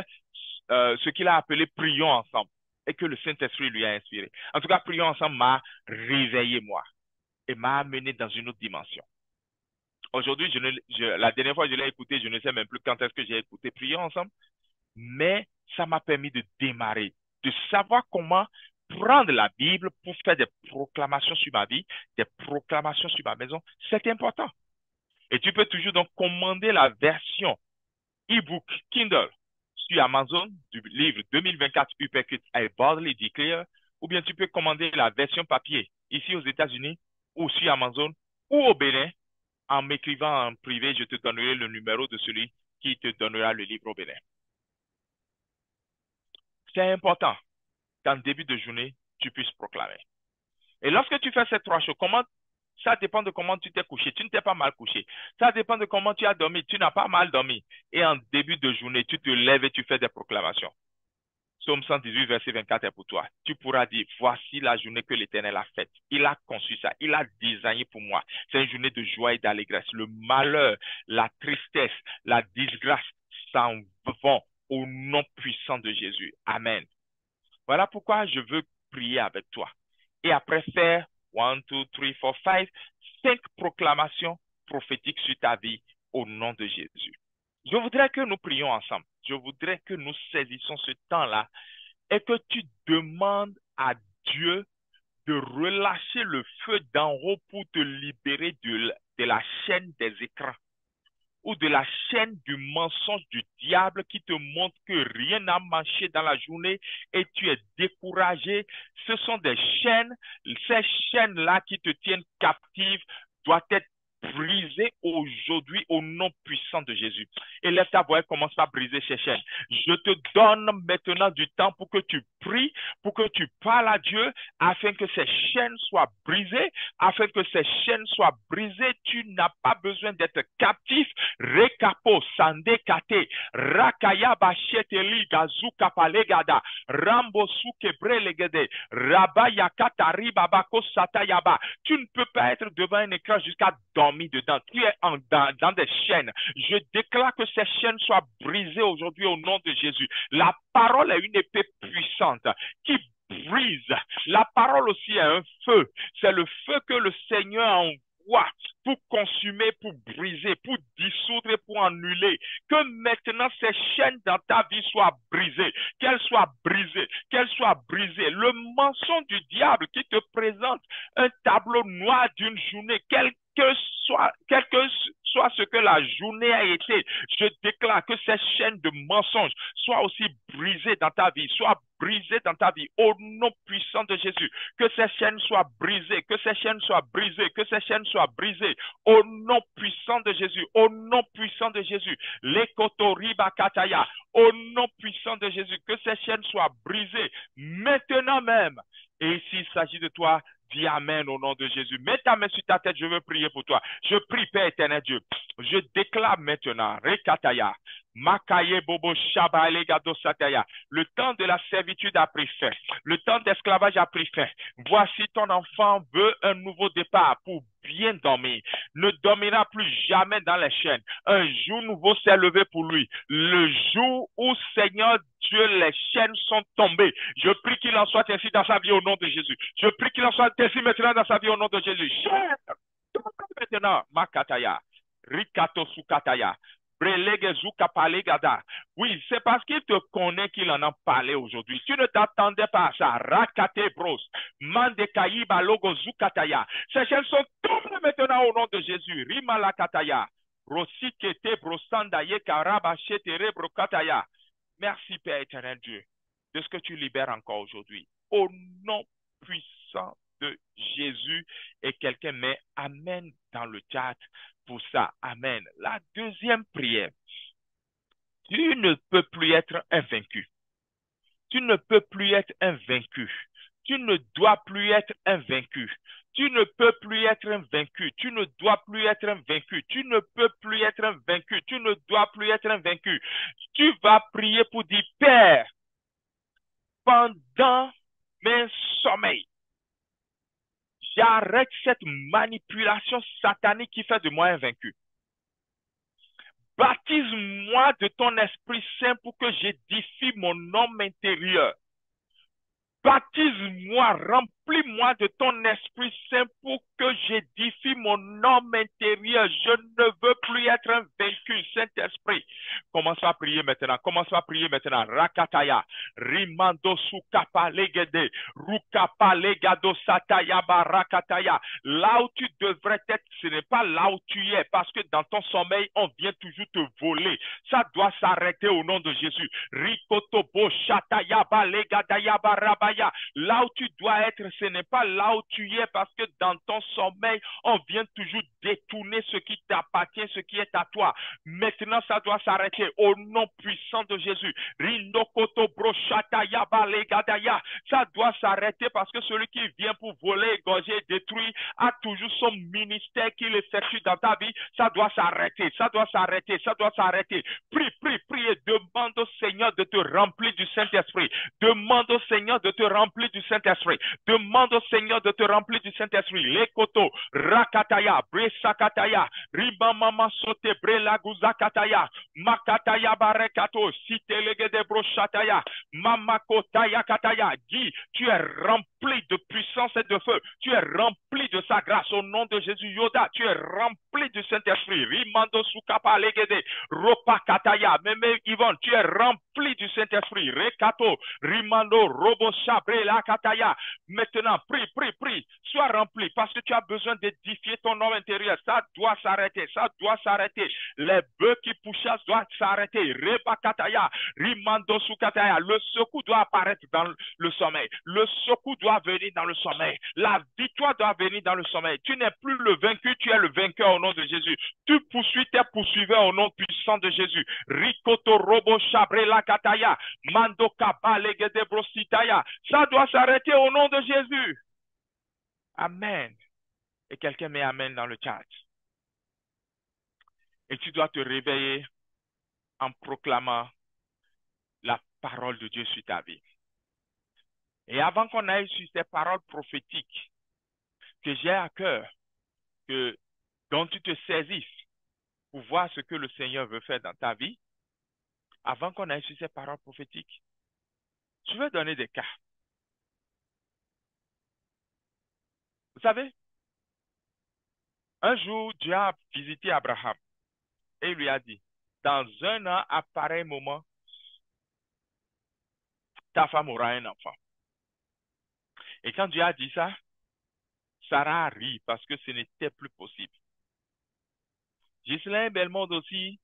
ce qu'il a appelé Prions ensemble et que le Saint-Esprit lui a inspiré. En tout cas, Prions ensemble m'a réveillé moi et m'a amené dans une autre dimension. Aujourd'hui, la dernière fois que je l'ai écouté, je ne sais même plus quand est-ce que j'ai écouté Prions ensemble, mais ça m'a permis de démarrer, de savoir comment prendre la Bible pour faire des proclamations sur ma vie, des proclamations sur ma maison. C'est important. Et tu peux toujours donc commander la version e-book Kindle sur Amazon du livre 2024 Uppercut I Boldly Declare, ou bien tu peux commander la version papier ici aux États-Unis ou sur Amazon ou au Bénin. En m'écrivant en privé, je te donnerai le numéro de celui qui te donnera le livre au Bénin. C'est important qu'en début de journée, tu puisses proclamer. Et lorsque tu fais ces trois choses, ça dépend de comment tu t'es couché. Tu ne t'es pas mal couché. Ça dépend de comment tu as dormi. Tu n'as pas mal dormi. Et en début de journée, tu te lèves et tu fais des proclamations. Psaume 118, verset 24 est pour toi. Tu pourras dire, voici la journée que l'Éternel a faite. Il a conçu ça. Il a designé pour moi. C'est une journée de joie et d'allégresse. Le malheur, la tristesse, la disgrâce s'en vont au nom puissant de Jésus. Amen. Voilà pourquoi je veux prier avec toi. Et après faire 1, 2, 3, 4, 5 proclamations prophétiques sur ta vie au nom de Jésus. Je voudrais que nous prions ensemble. Je voudrais que nous saisissions ce temps-là et que tu demandes à Dieu de relâcher le feu d'en haut pour te libérer de la chaîne des écrans ou de la chaîne du mensonge du diable qui te montre que rien n'a marché dans la journée et tu es découragé. Ce sont des chaînes, ces chaînes-là qui te tiennent captive doivent être briser aujourd'hui au nom puissant de Jésus. Et lève ta voix et commence à briser ces chaînes. Je te donne maintenant du temps pour que tu pries, pour que tu parles à Dieu, afin que ces chaînes soient brisées, afin que ces chaînes soient brisées. Tu n'as pas besoin d'être captif. Rekapo, sandekate, rakaya bacheteli, gazuka palegada, rambo sukebre legede, rabayakata ribabako satayaba. Tu ne peux pas être devant un écran jusqu'à dormir dedans. Tu es dans des chaînes. Je déclare que ces chaînes soient brisées aujourd'hui au nom de Jésus. La parole est une épée puissante qui brise. La parole aussi est un feu. C'est le feu que le Seigneur envoie pour consumer, pour briser, pour dissoudre et pour annuler. Que maintenant ces chaînes dans ta vie soient brisées. Qu'elles soient brisées. Qu'elles soient brisées. Le mensonge du diable qui te présente un tableau noir d'une journée, quel que soit ce que la journée a été, je déclare que ces chaînes de mensonges soient aussi brisées dans ta vie, soient brisées dans ta vie, au nom puissant de Jésus. Que ces chaînes soient brisées, que ces chaînes soient brisées, que ces chaînes soient brisées, au nom puissant de Jésus, au nom puissant de Jésus. Lekotoriba kataya, au nom puissant de Jésus, que ces chaînes soient brisées maintenant même. Et s'il s'agit de toi, dis Amen au nom de Jésus. Mets ta main sur ta tête, je veux prier pour toi. Je prie, Père éternel Dieu. Je déclare maintenant, Rekataya, Makaye Bobo Shaba Elegado Sataya, le temps de la servitude a pris fin. Le temps d'esclavage a pris fin. Voici ton enfant veut un nouveau départ pour bien dormir. Ne dormira plus jamais dans les chaînes. Un jour nouveau s'est levé pour lui. Le jour où, Seigneur Dieu, les chaînes sont tombées. Je prie qu'il en soit ainsi dans sa vie au nom de Jésus. Je prie qu'il en soit ainsi maintenant dans sa vie au nom de Jésus. Chaînes, maintenant, Makataya, Rikato Sukataya. Oui, c'est parce qu'il te connaît qu'il en a parlé aujourd'hui. Tu ne t'attendais pas à ça. Rakate bros. Mandekaïba logo zukataya. Ces chaînes sont tombées maintenant au nom de Jésus. Rimalakataya. Rosikete brosandaye karabashetere brokataya. Merci Père éternel Dieu de ce que tu libères encore aujourd'hui. Au nom puissant de Jésus. Et quelqu'un met Amen dans le chat. Pour ça, Amen. La deuxième prière, tu ne peux plus être invaincu. Tu ne peux plus être invaincu. Tu ne dois plus être invaincu. Tu ne peux plus être invaincu. Tu ne dois plus être invaincu. Tu ne peux plus être invaincu. Tu ne dois plus être invaincu. Tu vas prier pour dire, Père, pendant mes sommeils, j'arrête cette manipulation satanique qui fait de moi invaincu. Baptise-moi de ton Esprit Saint pour que j'édifie mon homme intérieur. Baptise-moi, remplis-moi de ton Esprit Saint pour que j'édifie mon homme intérieur. Je ne veux plus être invaincu, Saint-Esprit. Commence à prier maintenant. Commence à prier maintenant. Rakataya, Rimando Sukapa Legede, Rukapa Legado Sataya Barakataya. Là où tu devrais être, ce n'est pas là où tu es, parce que dans ton sommeil, on vient toujours te voler. Ça doit s'arrêter au nom de Jésus. Rikoto Bo Shataya Balegadaya Barabaya. Là où tu dois être, ce n'est pas là où tu es, parce que dans ton sommeil, on vient toujours détourner ce qui t'appartient, ce qui est à toi. Maintenant, ça doit s'arrêter au nom puissant de Jésus. Rinokoto Broshataya Balegadaya. Ça doit s'arrêter parce que celui qui vient pour voler, égorger, détruire a toujours son ministère qu'il effectue dans ta vie. Ça doit s'arrêter, ça doit s'arrêter, ça doit s'arrêter. Prie, prie, prie et demande au Seigneur de te remplir du Saint-Esprit. Demande au Seigneur de te remplir du Saint-Esprit. Demande au Seigneur de te remplir du Saint-Esprit. Lekoto, Rakataya, Bresakataya, Ribamama Sote, Brelaguzakataya, Makataya Barekato, Sitelegede Broshataya, Mamakotaya Kataya. Dis, tu es rempli de puissance et de feu. Tu es rempli de sa grâce au nom de Jésus. Yoda, tu es rempli du Saint-Esprit. Rimando Sukapa Legede, Ropa Kataya, Meme Yvonne, tu es rempli du Saint-Esprit. Rekato, Rimando, Robo Chabre la Kataya. Maintenant, prie, prie, prie. Sois rempli parce que tu as besoin d'édifier ton homme intérieur. extérieur, ça doit s'arrêter, ça doit s'arrêter. Les bœufs qui poussent doivent s'arrêter. Rebakataya, Rimando Sukataya. Le secours doit apparaître dans le sommeil. Le secours doit venir dans le sommeil. La victoire doit venir dans le sommeil. Tu n'es plus le vaincu, tu es le vainqueur au nom de Jésus. Tu poursuis tes poursuiveurs au nom puissant de Jésus. Rikoto Robo Shabrela Kataya, Mando Kabalegede Brositaya. Ça doit s'arrêter au nom de Jésus. Amen. Et quelqu'un met Amen dans le chat. Et tu dois te réveiller en proclamant la parole de Dieu sur ta vie. Et avant qu'on aille sur ces paroles prophétiques que j'ai à cœur, dont tu te saisisses pour voir ce que le Seigneur veut faire dans ta vie, avant qu'on aille sur ces paroles prophétiques, je vais donner des cas. Vous savez, un jour, Dieu a visité Abraham et il lui a dit, dans un an, à pareil moment, ta femme aura un enfant. Et quand Dieu a dit ça, Sarah rit parce que ce n'était plus possible. Ghislain Belmont aussi,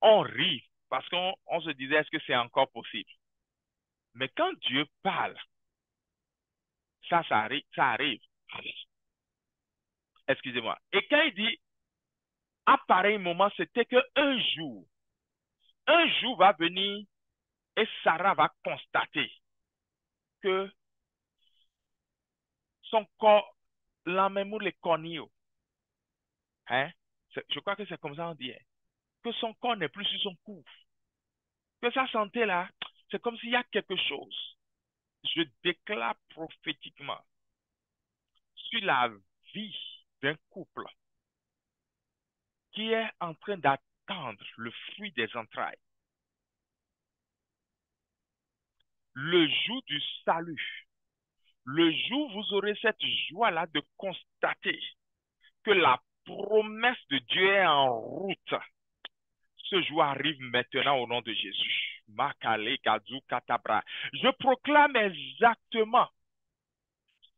on rit parce qu'on se disait, est-ce que c'est encore possible? Mais quand Dieu parle, ça arrive. Excusez-moi. Et quand il dit, à pareil moment, c'était qu'un jour va venir et Sarah va constater que son corps, la même les cornilles, hein? Je crois que c'est comme ça on dit, hein? Que son corps n'est plus sur son cou. Que sa santé là, c'est comme s'il y a quelque chose. Je déclare prophétiquement sur la vie d'un couple qui est en train d'attendre le fruit des entrailles. Le jour du salut, le jour où vous aurez cette joie-là de constater que la promesse de Dieu est en route, ce jour arrive maintenant au nom de Jésus. Je proclame exactement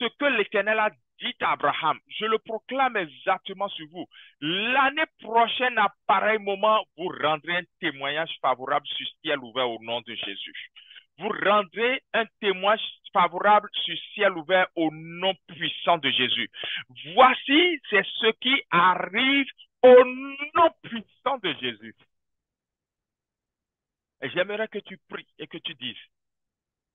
ce que l'Éternel a dit à Abraham. Je le proclame exactement sur vous. L'année prochaine, à pareil moment, vous rendrez un témoignage favorable sur ciel ouvert au nom de Jésus. Vous rendrez un témoignage favorable sur ciel ouvert au nom puissant de Jésus. Voici, c'est ce qui arrive au nom puissant de Jésus. Et j'aimerais que tu pries et que tu dises,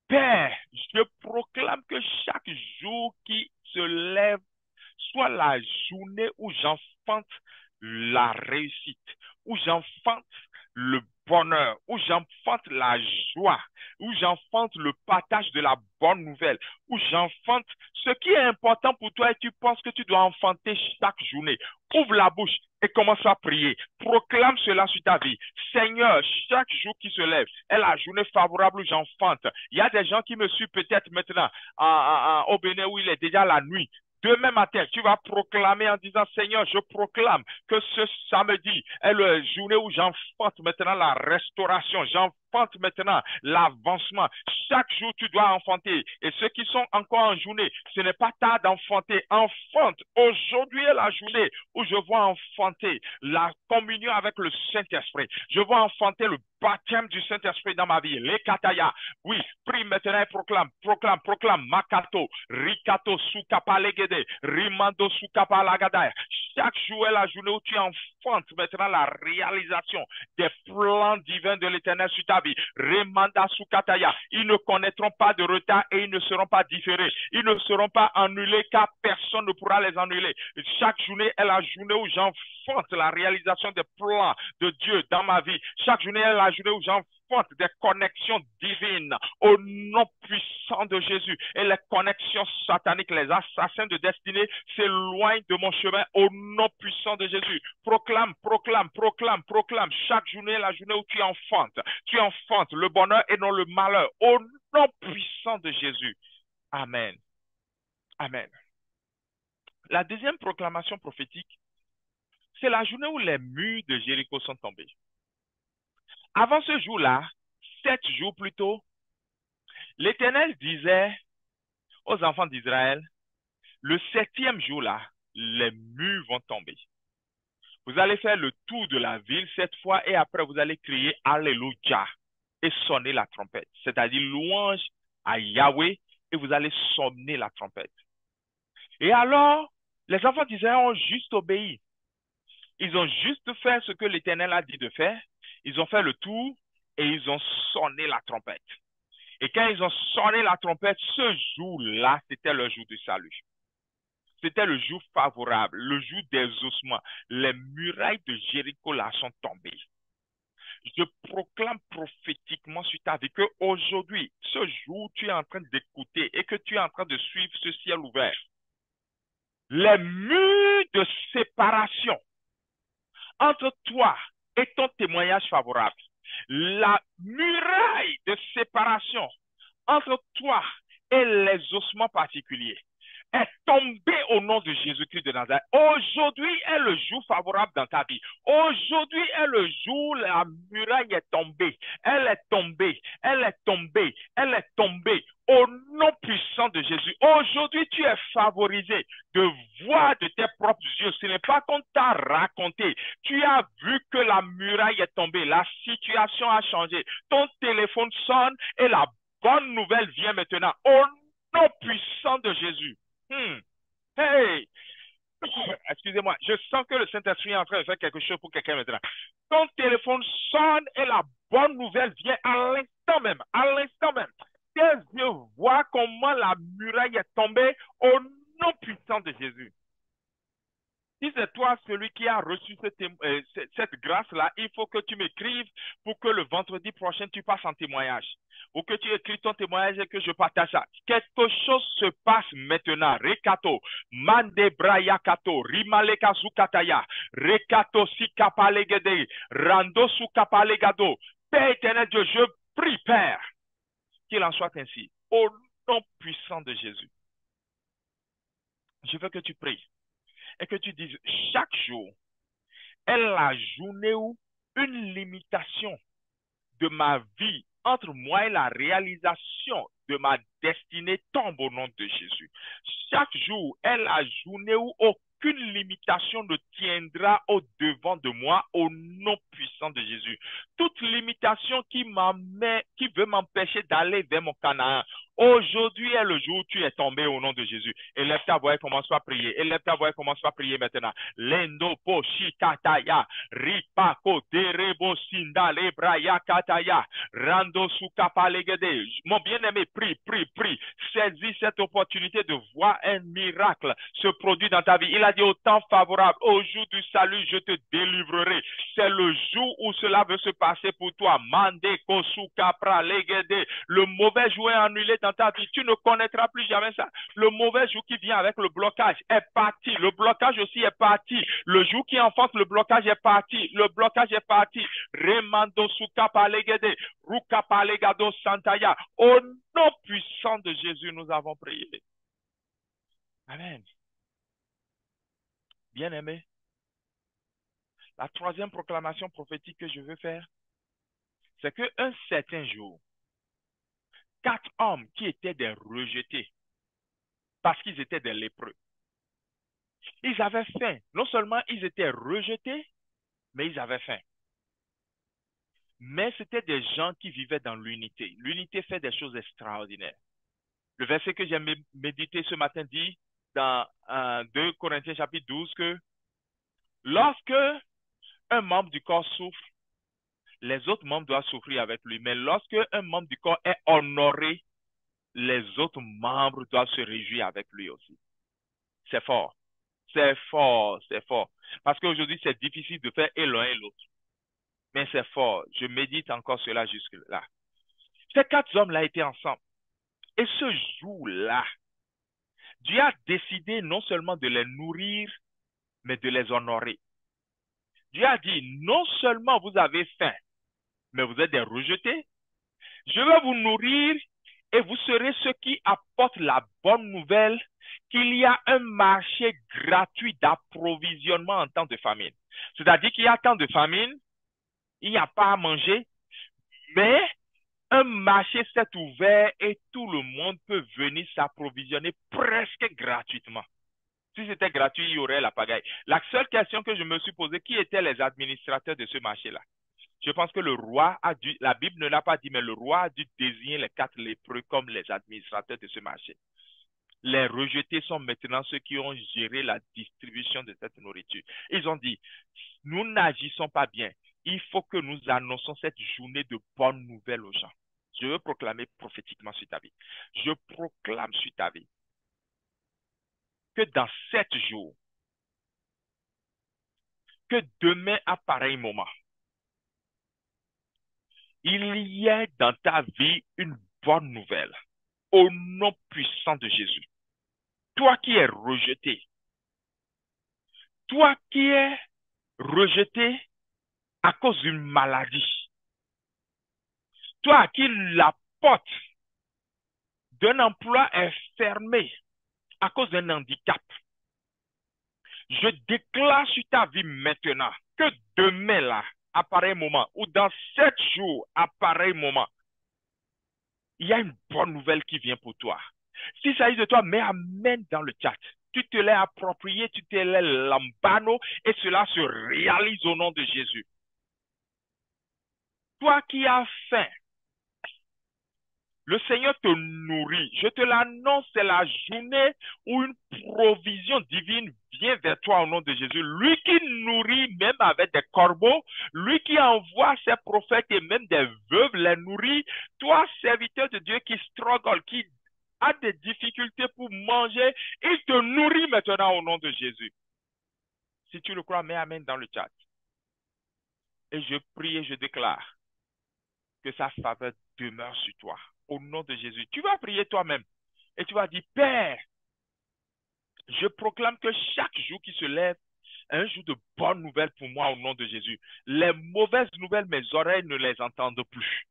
Père, je proclame que chaque jour qui se lève soit la journée où j'enfante la réussite, où j'enfante le bonheur, où j'enfante la joie, où j'enfante le partage de la bonne nouvelle, où j'enfante ce qui est important pour toi et tu penses que tu dois enfanter chaque journée. Ouvre la bouche et commence à prier. Proclame cela sur ta vie. Seigneur, chaque jour qui se lève est la journée favorable où j'enfante. Il y a des gens qui me suivent peut-être maintenant au Bénin où il est déjà la nuit. Demain matin, tu vas proclamer en disant, Seigneur, je proclame que ce samedi est la journée où j'enfante maintenant la restauration, j'enfante maintenant l'avancement. Chaque jour, tu dois enfanter. Et ceux qui sont encore en journée, ce n'est pas tard d'enfanter. Enfante. Aujourd'hui est la journée où je vois enfanter la communion avec le Saint-Esprit. Je vois enfanter le baptême du Saint-Esprit dans ma vie. Les kataya. Oui, prie maintenant et proclame, proclame, proclame. Makato, Rikato, Sukapa Legede, Rimando Sukapa Lagadaya. Chaque jour est la journée où tu enfantes maintenant la réalisation des plans divins de l'Éternel sur ta vie. Remanda Sukataya. Ils ne connaîtront pas de retard et ils ne seront pas différés. Ils ne seront pas annulés car personne ne pourra les annuler. Chaque journée est la journée où j'enfante la réalisation des plans de Dieu dans ma vie. Chaque journée est la journée où j'enfante des connexions divines au nom puissant de Jésus. Et les connexions sataniques, les assassins de destinée s'éloignent de mon chemin au nom puissant de Jésus. Proclame, proclame, proclame, proclame. Chaque journée est la journée où tu enfantes. Tu enfantes le bonheur et non le malheur au nom puissant de Jésus. Amen. Amen. La deuxième proclamation prophétique, c'est la journée où les murs de Jéricho sont tombés. Avant ce jour-là, 7 jours plus tôt, l'Éternel disait aux enfants d'Israël, le 7e jour-là, les murs vont tomber. Vous allez faire le tour de la ville cette fois et après vous allez crier Alléluia et sonner la trompette. C'est-à-dire louange à Yahweh et vous allez sonner la trompette. Et alors, les enfants d'Israël ont juste obéi. Ils ont juste fait ce que l'Éternel a dit de faire. Ils ont fait le tour et ils ont sonné la trompette. Et quand ils ont sonné la trompette, ce jour-là, c'était le jour du salut. C'était le jour favorable, le jour des ossements. Les murailles de Jéricho là sont tombées. Je proclame prophétiquement sur ta vie qu'aujourd'hui, ce jour, tu es en train d'écouter et que tu es en train de suivre ce ciel ouvert. Les murs de séparation entre toi et ton témoignage favorable, la muraille de séparation entre toi et les ossements particuliers est tombée au nom de Jésus-Christ de Nazareth. Aujourd'hui est le jour favorable dans ta vie. Aujourd'hui est le jour où la muraille est tombée. Elle est tombée. Elle est tombée. Elle est tombée. Au nom puissant de Jésus. Aujourd'hui, tu es favorisé de voir de tes propres yeux. Ce n'est pas qu'on t'a raconté. Tu as vu que la muraille est tombée. La situation a changé. Ton téléphone sonne et la bonne nouvelle vient maintenant. Au nom puissant de Jésus. Hey! Excusez-moi, je sens que le Saint-Esprit est en train de faire quelque chose pour quelqu'un maintenant. Ton téléphone sonne et la bonne nouvelle vient à l'instant même. À l'instant même. Tes yeux voient comment la muraille est tombée au nom puissant de Jésus. Si c'est toi celui qui a reçu cette grâce-là, il faut que tu m'écrives pour que le vendredi prochain, tu passes en témoignage. Ou que tu écris ton témoignage et que je partage ça. Quelque chose se passe maintenant. Rekato, mande brayakato, rimaleka zukataya, rekato sikapalegede, rando sukapalegado. Père éternel Dieu, je prie, Père, qu'il en soit ainsi. Au nom puissant de Jésus. Je veux que tu pries et que tu dises chaque jour est la journée où une limitation de ma vie entre moi et la réalisation de ma destinée tombe au nom de Jésus. Chaque jour est la journée où aucune limitation ne tiendra au devant de moi au nom puissant de Jésus. Toute limitation qui veut m'empêcher d'aller vers mon Canaan, aujourd'hui est le jour où tu es tombé au nom de Jésus. Élève ta voix et commence à prier. Élève ta voix et commence à prier maintenant. Lendo po shikataya, ripako derebo sinda lebraya kataya, rando sukapalegede. Mon bien-aimé, prie, prie, prie. Saisis cette opportunité de voir un miracle se produire dans ta vie. Il a dit au temps favorable, au jour du salut, je te délivrerai. C'est le jour où cela veut se passer pour toi. Mande kosukapra legede. Le mauvais jour est annulé dans ta vie. Tu ne connaîtras plus jamais ça. Le mauvais jour qui vient avec le blocage est parti. Le blocage aussi est parti. Le jour qui enfonce le blocage est parti. Le blocage est parti. Remando sukapalegede. Rukapalegado santaya. Au nom puissant de Jésus, nous avons prié. Amen. Bien-aimé, la troisième proclamation prophétique que je veux faire, c'est qu'un certain jour, 4 hommes qui étaient des rejetés, parce qu'ils étaient des lépreux, ils avaient faim. Non seulement ils étaient rejetés, mais ils avaient faim. Mais c'était des gens qui vivaient dans l'unité. L'unité fait des choses extraordinaires. Le verset que j'ai médité ce matin dit dans 2 Corinthiens chapitre 12 que lorsque un membre du corps souffre, les autres membres doivent souffrir avec lui. Mais lorsque un membre du corps est honoré, les autres membres doivent se réjouir avec lui aussi. C'est fort. C'est fort, c'est fort. Parce qu'aujourd'hui, c'est difficile de faire et l'un et l'autre. Mais c'est fort. Je médite encore cela jusque-là. Ces 4 hommes-là étaient ensemble. Et ce jour-là, Dieu a décidé non seulement de les nourrir, mais de les honorer. Dieu a dit, non seulement vous avez faim, mais vous êtes des rejetés, je vais vous nourrir et vous serez ceux qui apportent la bonne nouvelle qu'il y a un marché gratuit d'approvisionnement en temps de famine. C'est-à-dire qu'il y a tant de famine, il n'y a pas à manger, mais un marché s'est ouvert et tout le monde peut venir s'approvisionner presque gratuitement. Si c'était gratuit, il y aurait la pagaille. La seule question que je me suis posée, qui étaient les administrateurs de ce marché-là? Je pense que le roi a dû, la Bible ne l'a pas dit, mais le roi a dû désigner les 4 lépreux comme les administrateurs de ce marché. Les rejetés sont maintenant ceux qui ont géré la distribution de cette nourriture. Ils ont dit, nous n'agissons pas bien. Il faut que nous annonçons cette journée de bonnes nouvelles aux gens. Je veux proclamer prophétiquement sur ta vie. Je proclame sur ta vie que dans 7 jours, que demain à pareil moment, il y ait dans ta vie une bonne nouvelle au nom puissant de Jésus. Toi qui es rejeté, toi qui es rejeté à cause d'une maladie, toi à qui la porte d'un emploi est fermée à cause d'un handicap, je déclare sur ta vie maintenant que demain là, à pareil moment, ou dans 7 jours, à pareil moment, il y a une bonne nouvelle qui vient pour toi. S'il s'agit de toi, mets amen dans le chat. Tu te l'es approprié, tu te l'es lambano, et cela se réalise au nom de Jésus. Toi qui as faim, le Seigneur te nourrit. Je te l'annonce, c'est la journée où une provision divine vient vers toi au nom de Jésus. Lui qui nourrit même avec des corbeaux, lui qui envoie ses prophètes et même des veuves les nourrit. Toi, serviteur de Dieu qui struggle, qui a des difficultés pour manger, il te nourrit maintenant au nom de Jésus. Si tu le crois, mets amen dans le chat. Et je prie et je déclare que sa faveur demeure sur toi. Au nom de Jésus. Tu vas prier toi-même. Et tu vas dire, Père, je proclame que chaque jour qui se lève, un jour de bonnes nouvelles pour moi au nom de Jésus. Les mauvaises nouvelles, mes oreilles ne les entendent plus.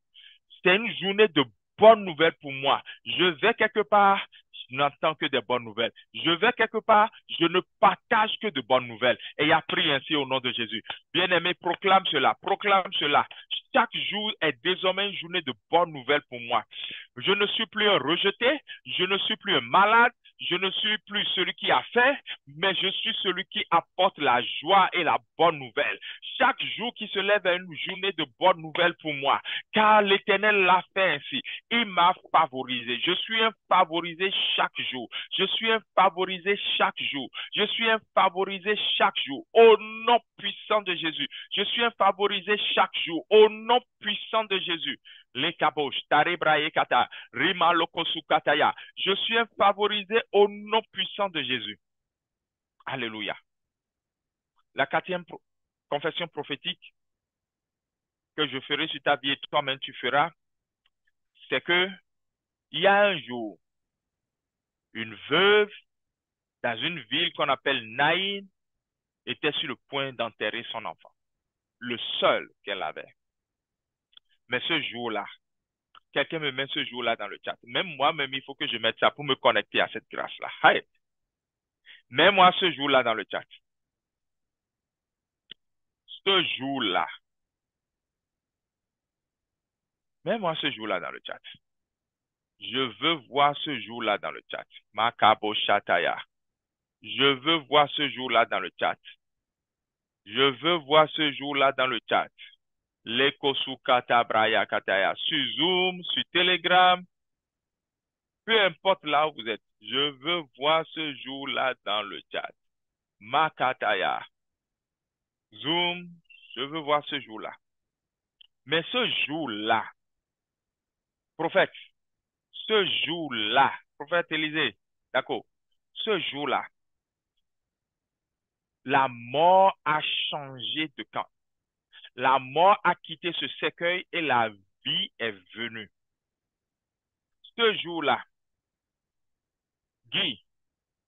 C'est une journée de bonnes nouvelles pour moi. Je vais quelque part, je n'entends que des bonnes nouvelles. Je vais quelque part, je ne partage que de bonnes nouvelles. Et il a pris ainsi au nom de Jésus. Bien-aimé, proclame cela, proclame cela. Chaque jour est désormais une journée de bonnes nouvelles pour moi. Je ne suis plus un rejeté, je ne suis plus un malade, je ne suis plus celui qui a faim, mais je suis celui qui apporte la joie et la bonne nouvelle. Chaque jour qui se lève est une journée de bonnes nouvelles pour moi, car l'Éternel l'a fait ainsi. Il m'a favorisé. Je suis un favorisé chaque jour. Je suis un favorisé chaque jour. Je suis un favorisé chaque jour. Au nom puissant de Jésus. Je suis un favorisé chaque jour. Au nom puissant de Jésus. Je suis un favorisé au nom puissant de Jésus. Alléluia. La 4e confession prophétique que je ferai sur ta vie et toi-même tu feras, c'est que il y a un jour, une veuve dans une ville qu'on appelle Naïn était sur le point d'enterrer son enfant, le seul qu'elle avait. Mais ce jour-là, quelqu'un me met ce jour-là dans le chat. Même moi-même, il faut que je mette ça pour me connecter à cette grâce-là. Hey. Mets-moi ce jour-là dans le chat. Ce jour-là. Mets-moi ce jour-là dans le chat. Je veux voir ce jour-là dans le chat. Makabo Shataya. Je veux voir ce jour-là dans le chat. Je veux voir ce jour-là dans le chat. Lekosukata Braya Kataya. Sur Zoom, sur Telegram, peu importe là où vous êtes. Je veux voir ce jour-là dans le chat. Makataya. Zoom, je veux voir ce jour-là. Mais ce jour-là, prophète, ce jour-là, prophète Élisée, d'accord, ce jour-là, la mort a changé de camp. La mort a quitté ce cercueil et la vie est venue. Ce jour-là, Guy,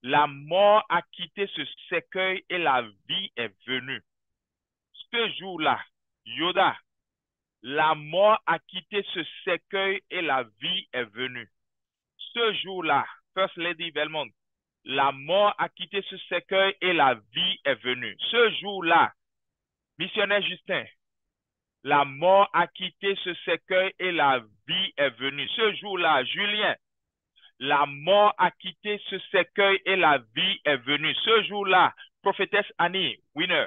la mort a quitté ce cercueil et la vie est venue. Ce jour-là, Yoda, la mort a quitté ce cercueil et la vie est venue. Ce jour-là, First Lady Belmont, la mort a quitté ce cercueil et la vie est venue. Ce jour-là, missionnaire Justin, la mort a quitté ce cercueil et la vie est venue. Ce jour-là, Julien, La mort a quitté ce cercueil et la vie est venue. Ce jour-là, prophétesse Annie Winner,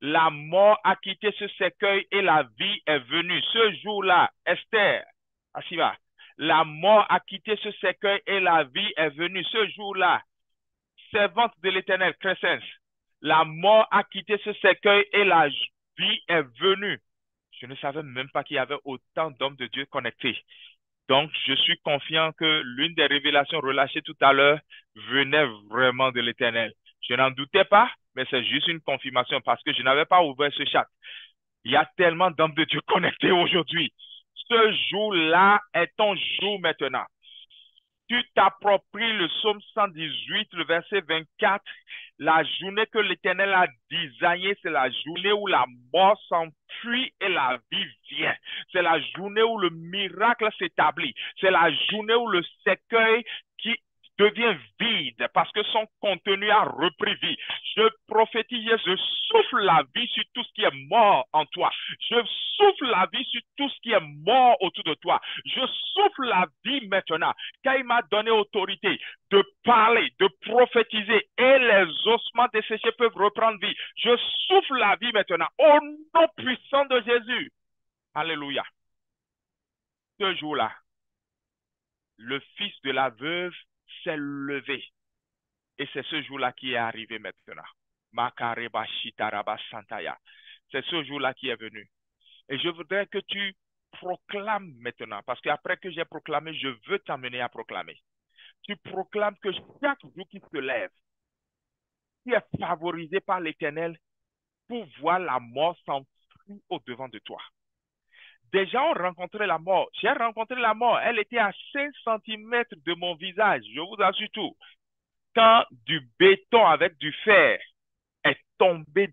la mort a quitté ce cercueil et la vie est venue. Ce jour-là, Esther, Asiva, la mort a quitté ce cercueil et la vie est venue. Ce jour-là, servante de l'Éternel, Crescence, la mort a quitté ce cercueil et la vie est venue. Je ne savais même pas qu'il y avait autant d'hommes de Dieu connectés. Donc, je suis confiant que l'une des révélations relâchées tout à l'heure venait vraiment de l'Éternel. Je n'en doutais pas, mais c'est juste une confirmation parce que je n'avais pas ouvert ce chat. Il y a tellement d'hommes de Dieu connectés aujourd'hui. Ce jour-là est ton jour maintenant. Tu t'appropries le psaume 118, le verset 24. La journée que l'Éternel a designée, c'est la journée où la mort s'enfuit et la vie vient. C'est la journée où le miracle s'établit. C'est la journée où le cercueil qui devient vide parce que son contenu a repris vie. Je prophétise, je souffle la vie sur tout ce qui est mort en toi. Je souffle la vie sur tout ce qui est mort autour de toi. Je souffle la vie maintenant. Car il m'a donné autorité de parler, de prophétiser et les ossements desséchés peuvent reprendre vie. Je souffle la vie maintenant au nom puissant de Jésus. Alléluia. Ce jour-là, le fils de la veuve s'est levé. Et c'est ce jour-là qui est arrivé maintenant. Makareba Shitaraba Santaya. C'est ce jour-là qui est venu. Et je voudrais que tu proclames maintenant, parce qu'après que j'ai proclamé, je veux t'amener à proclamer. Tu proclames que chaque jour qui se lève, tu es favorisé par l'Éternel pour voir la mort s'enfuir au-devant de toi. Des gens ont rencontré la mort. J'ai rencontré la mort. Elle était à 5 centimètres de mon visage. Je vous assure tout. Quand du béton avec du fer est tombé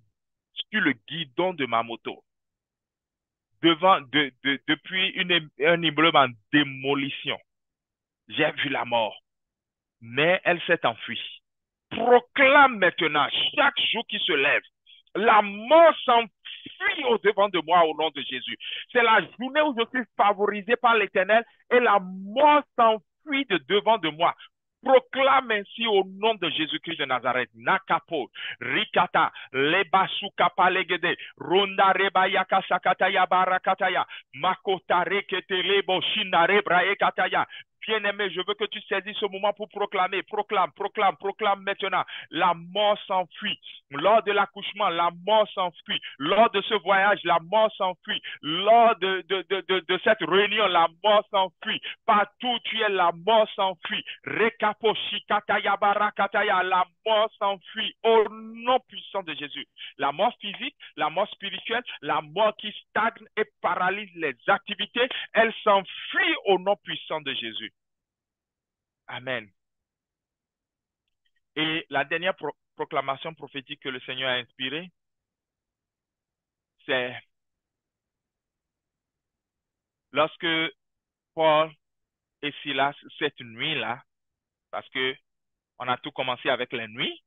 sur le guidon de ma moto, depuis un immeuble en démolition, j'ai vu la mort, mais elle s'est enfuie. Proclame maintenant, chaque jour qui se lève, la mort s'enfuit au-devant de moi au nom de Jésus. C'est la journée où je suis favorisé par l'Éternel et la mort s'enfuit de devant de moi. Proclame ainsi au nom de Jésus-Christ de Nazareth. Nakapo, Rikata, Lebasuka Palegede, Ronda Rebayaka Sakataya Barakataya, Makotare Ketelebo Shinare Braekataya. Bien-aimé, je veux que tu saisisses ce moment pour proclamer. Proclame, proclame, proclame maintenant. La mort s'enfuit. Lors de l'accouchement, la mort s'enfuit. Lors de ce voyage, la mort s'enfuit. Lors de cette réunion, la mort s'enfuit. Partout où tu es, la mort s'enfuit. Rekapo shikataya barakataya, la mort s'enfuit. Au nom puissant de Jésus. La mort physique, la mort spirituelle, la mort qui stagne et paralyse les activités, elle s'enfuit au nom puissant de Jésus. Amen. Et la dernière proclamation prophétique que le Seigneur a inspirée, c'est lorsque Paul et Silas, cette nuit-là, parce que on a tout commencé avec les nuits,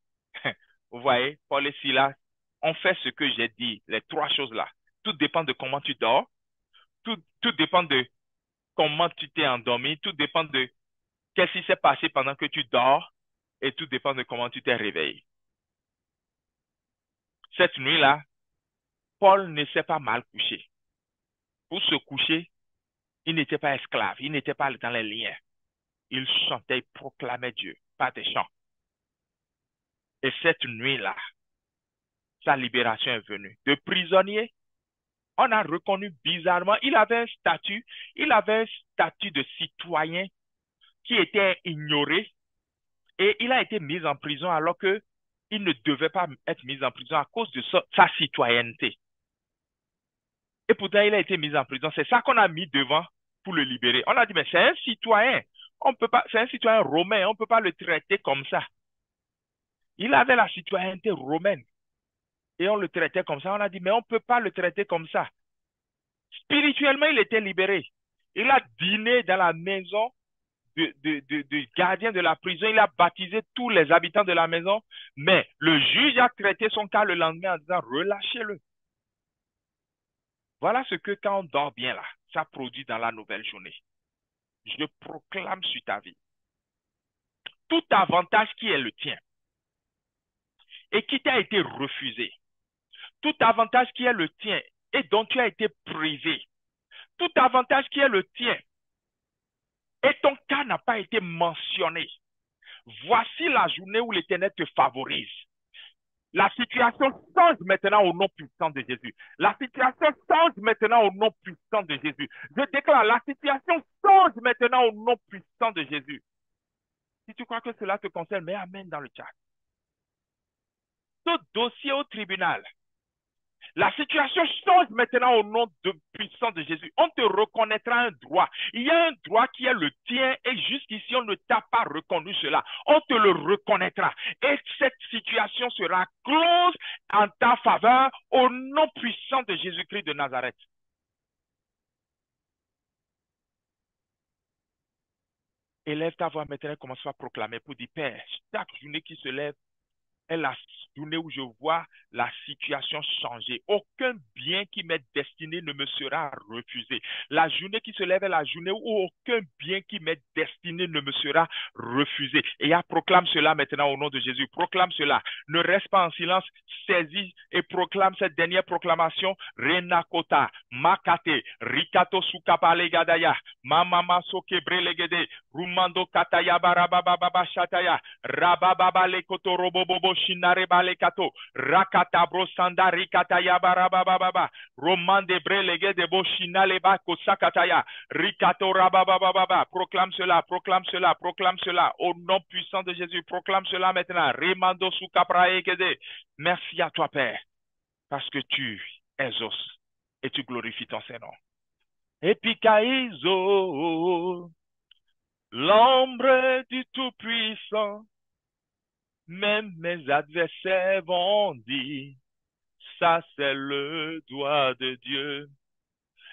vous voyez, Paul et Silas ont fait ce que j'ai dit, les trois choses-là. Tout dépend de comment tu dors, tout dépend de comment tu t'es endormi, tout dépend de qu'est-ce qui s'est passé pendant que tu dors, et tout dépend de comment tu t'es réveillé. Cette nuit-là, Paul ne s'est pas mal couché. Pour se coucher, il n'était pas esclave, il n'était pas dans les liens. Il chantait, il proclamait Dieu par des chants. Et cette nuit-là, sa libération est venue. De prisonnier, on a reconnu bizarrement, il avait un statut de citoyen qui était ignoré et il a été mis en prison alors que il ne devait pas être mis en prison à cause de sa citoyenneté. Et pourtant, il a été mis en prison. C'est ça qu'on a mis devant pour le libérer. On a dit, mais c'est un citoyen. On peut pas, c'est un citoyen romain. On ne peut pas le traiter comme ça. Il avait la citoyenneté romaine. Et on le traitait comme ça. On a dit, mais on ne peut pas le traiter comme ça. Spirituellement, il était libéré. Il a dîné dans la maison du gardien de la prison. Il a baptisé tous les habitants de la maison. Mais le juge a traité son cas le lendemain en disant, relâchez-le. Voilà ce que quand on dort bien là, ça produit dans la nouvelle journée. Je proclame sur ta vie tout avantage qui est le tien et qui t'a été refusé, tout avantage qui est le tien et dont tu as été privé, tout avantage qui est le tien et ton cas n'a pas été mentionné. Voici la journée où l'Éternel te favorise. La situation change maintenant au nom puissant de Jésus. La situation change maintenant au nom puissant de Jésus. Je déclare, la situation change maintenant au nom puissant de Jésus. Si tu crois que cela te concerne, mets Amen dans le chat. Ce dossier au tribunal, la situation change maintenant au nom puissant de Jésus. On te reconnaîtra un droit. Il y a un droit qui est le tien et jusqu'ici, on ne t'a pas reconnu cela. On te le reconnaîtra. Et cette situation sera close en ta faveur au nom puissant de Jésus-Christ de Nazareth. Élève ta voix maintenant et commence à proclamer pour dire, Père, chaque journée qui se lève, est la journée où je vois la situation changer. Aucun bien qui m'est destiné ne me sera refusé. La journée qui se lève est la journée où aucun bien qui m'est destiné ne me sera refusé. Et proclame cela maintenant au nom de Jésus. Proclame cela. Ne reste pas en silence. Saisis et proclame cette dernière proclamation. Renakota, Makate, Rikato Sukapale Gadaya, Mamama Sokebre Legede, Rumando Kataya Barababa Shataya, Rababa Lekoto Robobo Shinareba Lekato, Rakata Brosanda Rikataya Barababa, Romande Brelegede Boshinaleba Kosakataya, Rikato Rabababa. Proclame cela, proclame cela, proclame cela, au nom puissant de Jésus, proclame cela maintenant. Remando Sukapra Egede. Merci à toi, Père, parce que tu exauces et tu glorifies ton Saint-Nom. Epikaizo, l'ombre du Tout-Puissant, même mes adversaires vont dire, ça c'est le doigt de Dieu.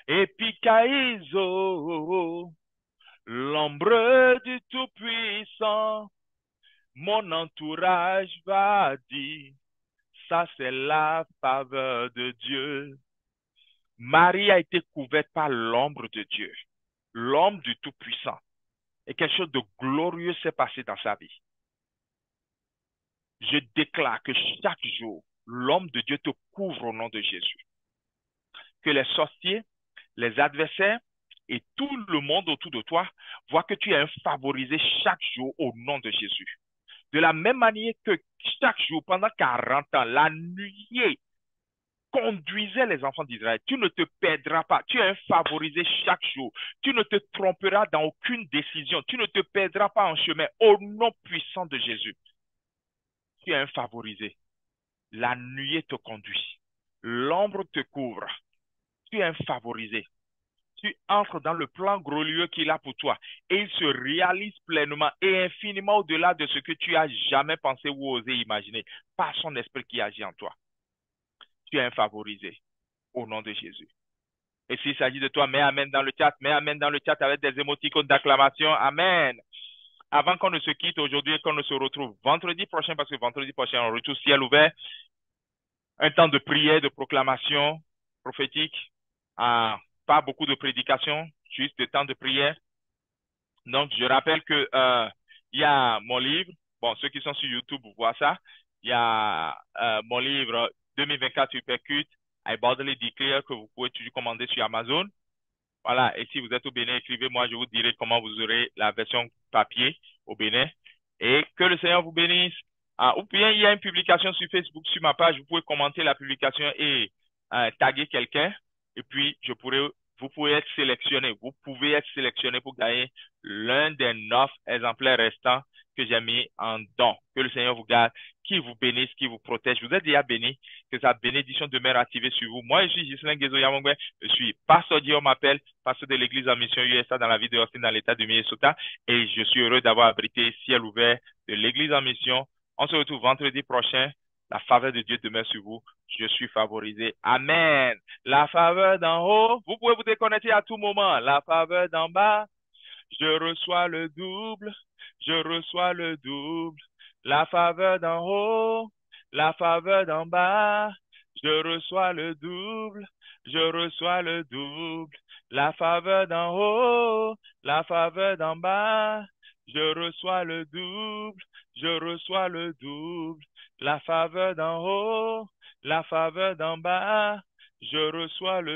Epikaizo, l'ombre du Tout-Puissant, mon entourage va dire, ça c'est la faveur de Dieu. Marie a été couverte par l'ombre de Dieu, l'ombre du Tout-Puissant. Et quelque chose de glorieux s'est passé dans sa vie. Je déclare que chaque jour, l'homme de Dieu te couvre au nom de Jésus. Que les sorciers, les adversaires et tout le monde autour de toi voient que tu es un favorisé chaque jour au nom de Jésus. De la même manière que chaque jour, pendant 40 ans, la nuée conduisait les enfants d'Israël. Tu ne te perdras pas. Tu es un favorisé chaque jour. Tu ne te tromperas dans aucune décision. Tu ne te perdras pas en chemin au nom puissant de Jésus. Tu es un favorisé. La nuée te conduit. L'ombre te couvre. Tu es un favorisé. Tu entres dans le plan glorieux qu'il a pour toi et il se réalise pleinement et infiniment au-delà de ce que tu as jamais pensé ou osé imaginer par son esprit qui agit en toi. Tu es un favorisé au nom de Jésus. Et s'il s'agit de toi, mets Amen dans le chat. Mets Amen dans le chat avec des émoticônes d'acclamation. Amen. Avant qu'on ne se quitte aujourd'hui et qu'on ne se retrouve vendredi prochain, parce que vendredi prochain, on retrouve ciel ouvert, un temps de prière, de proclamation prophétique, pas beaucoup de prédication, juste de temps de prière. Donc, je rappelle que il y a mon livre. Bon, ceux qui sont sur YouTube voient ça. Il y a mon livre 2024 Supercut, I Boldly Declare, que vous pouvez toujours commander sur Amazon. Voilà. Et si vous êtes au Bénin, écrivez-moi, je vous dirai comment vous aurez la version papier au Bénin. Et que le Seigneur vous bénisse. Ou bien il y a une publication sur Facebook, sur ma page. Vous pouvez commenter la publication et taguer quelqu'un. Et puis, vous pouvez être sélectionné. Vous pouvez être sélectionné pour gagner l'un des 9 exemplaires restants que j'ai mis en don. Que le Seigneur vous garde, qu'il vous bénisse, qu'il vous protège. Vous êtes déjà béni, que sa bénédiction demeure activée sur vous. Moi, je suis Ghislain Guézo Yamongwe. Je suis pasteur Dieu m'appelle, pasteur de l'église en mission USA dans la ville de Austin, dans l'état de Minnesota. Et je suis heureux d'avoir abrité ciel ouvert de l'église en mission. On se retrouve vendredi prochain. La faveur de Dieu demeure sur vous. Je suis favorisé. Amen. La faveur d'en haut, vous pouvez vous déconnecter à tout moment. La faveur d'en bas, je reçois le double. Je reçois le double. La faveur d'en haut, la faveur d'en bas, je reçois le double. Je reçois le double. La faveur d'en haut, la faveur d'en bas, Je reçois le double, je reçois le double. La faveur d'en haut, la faveur d'en bas, je reçois le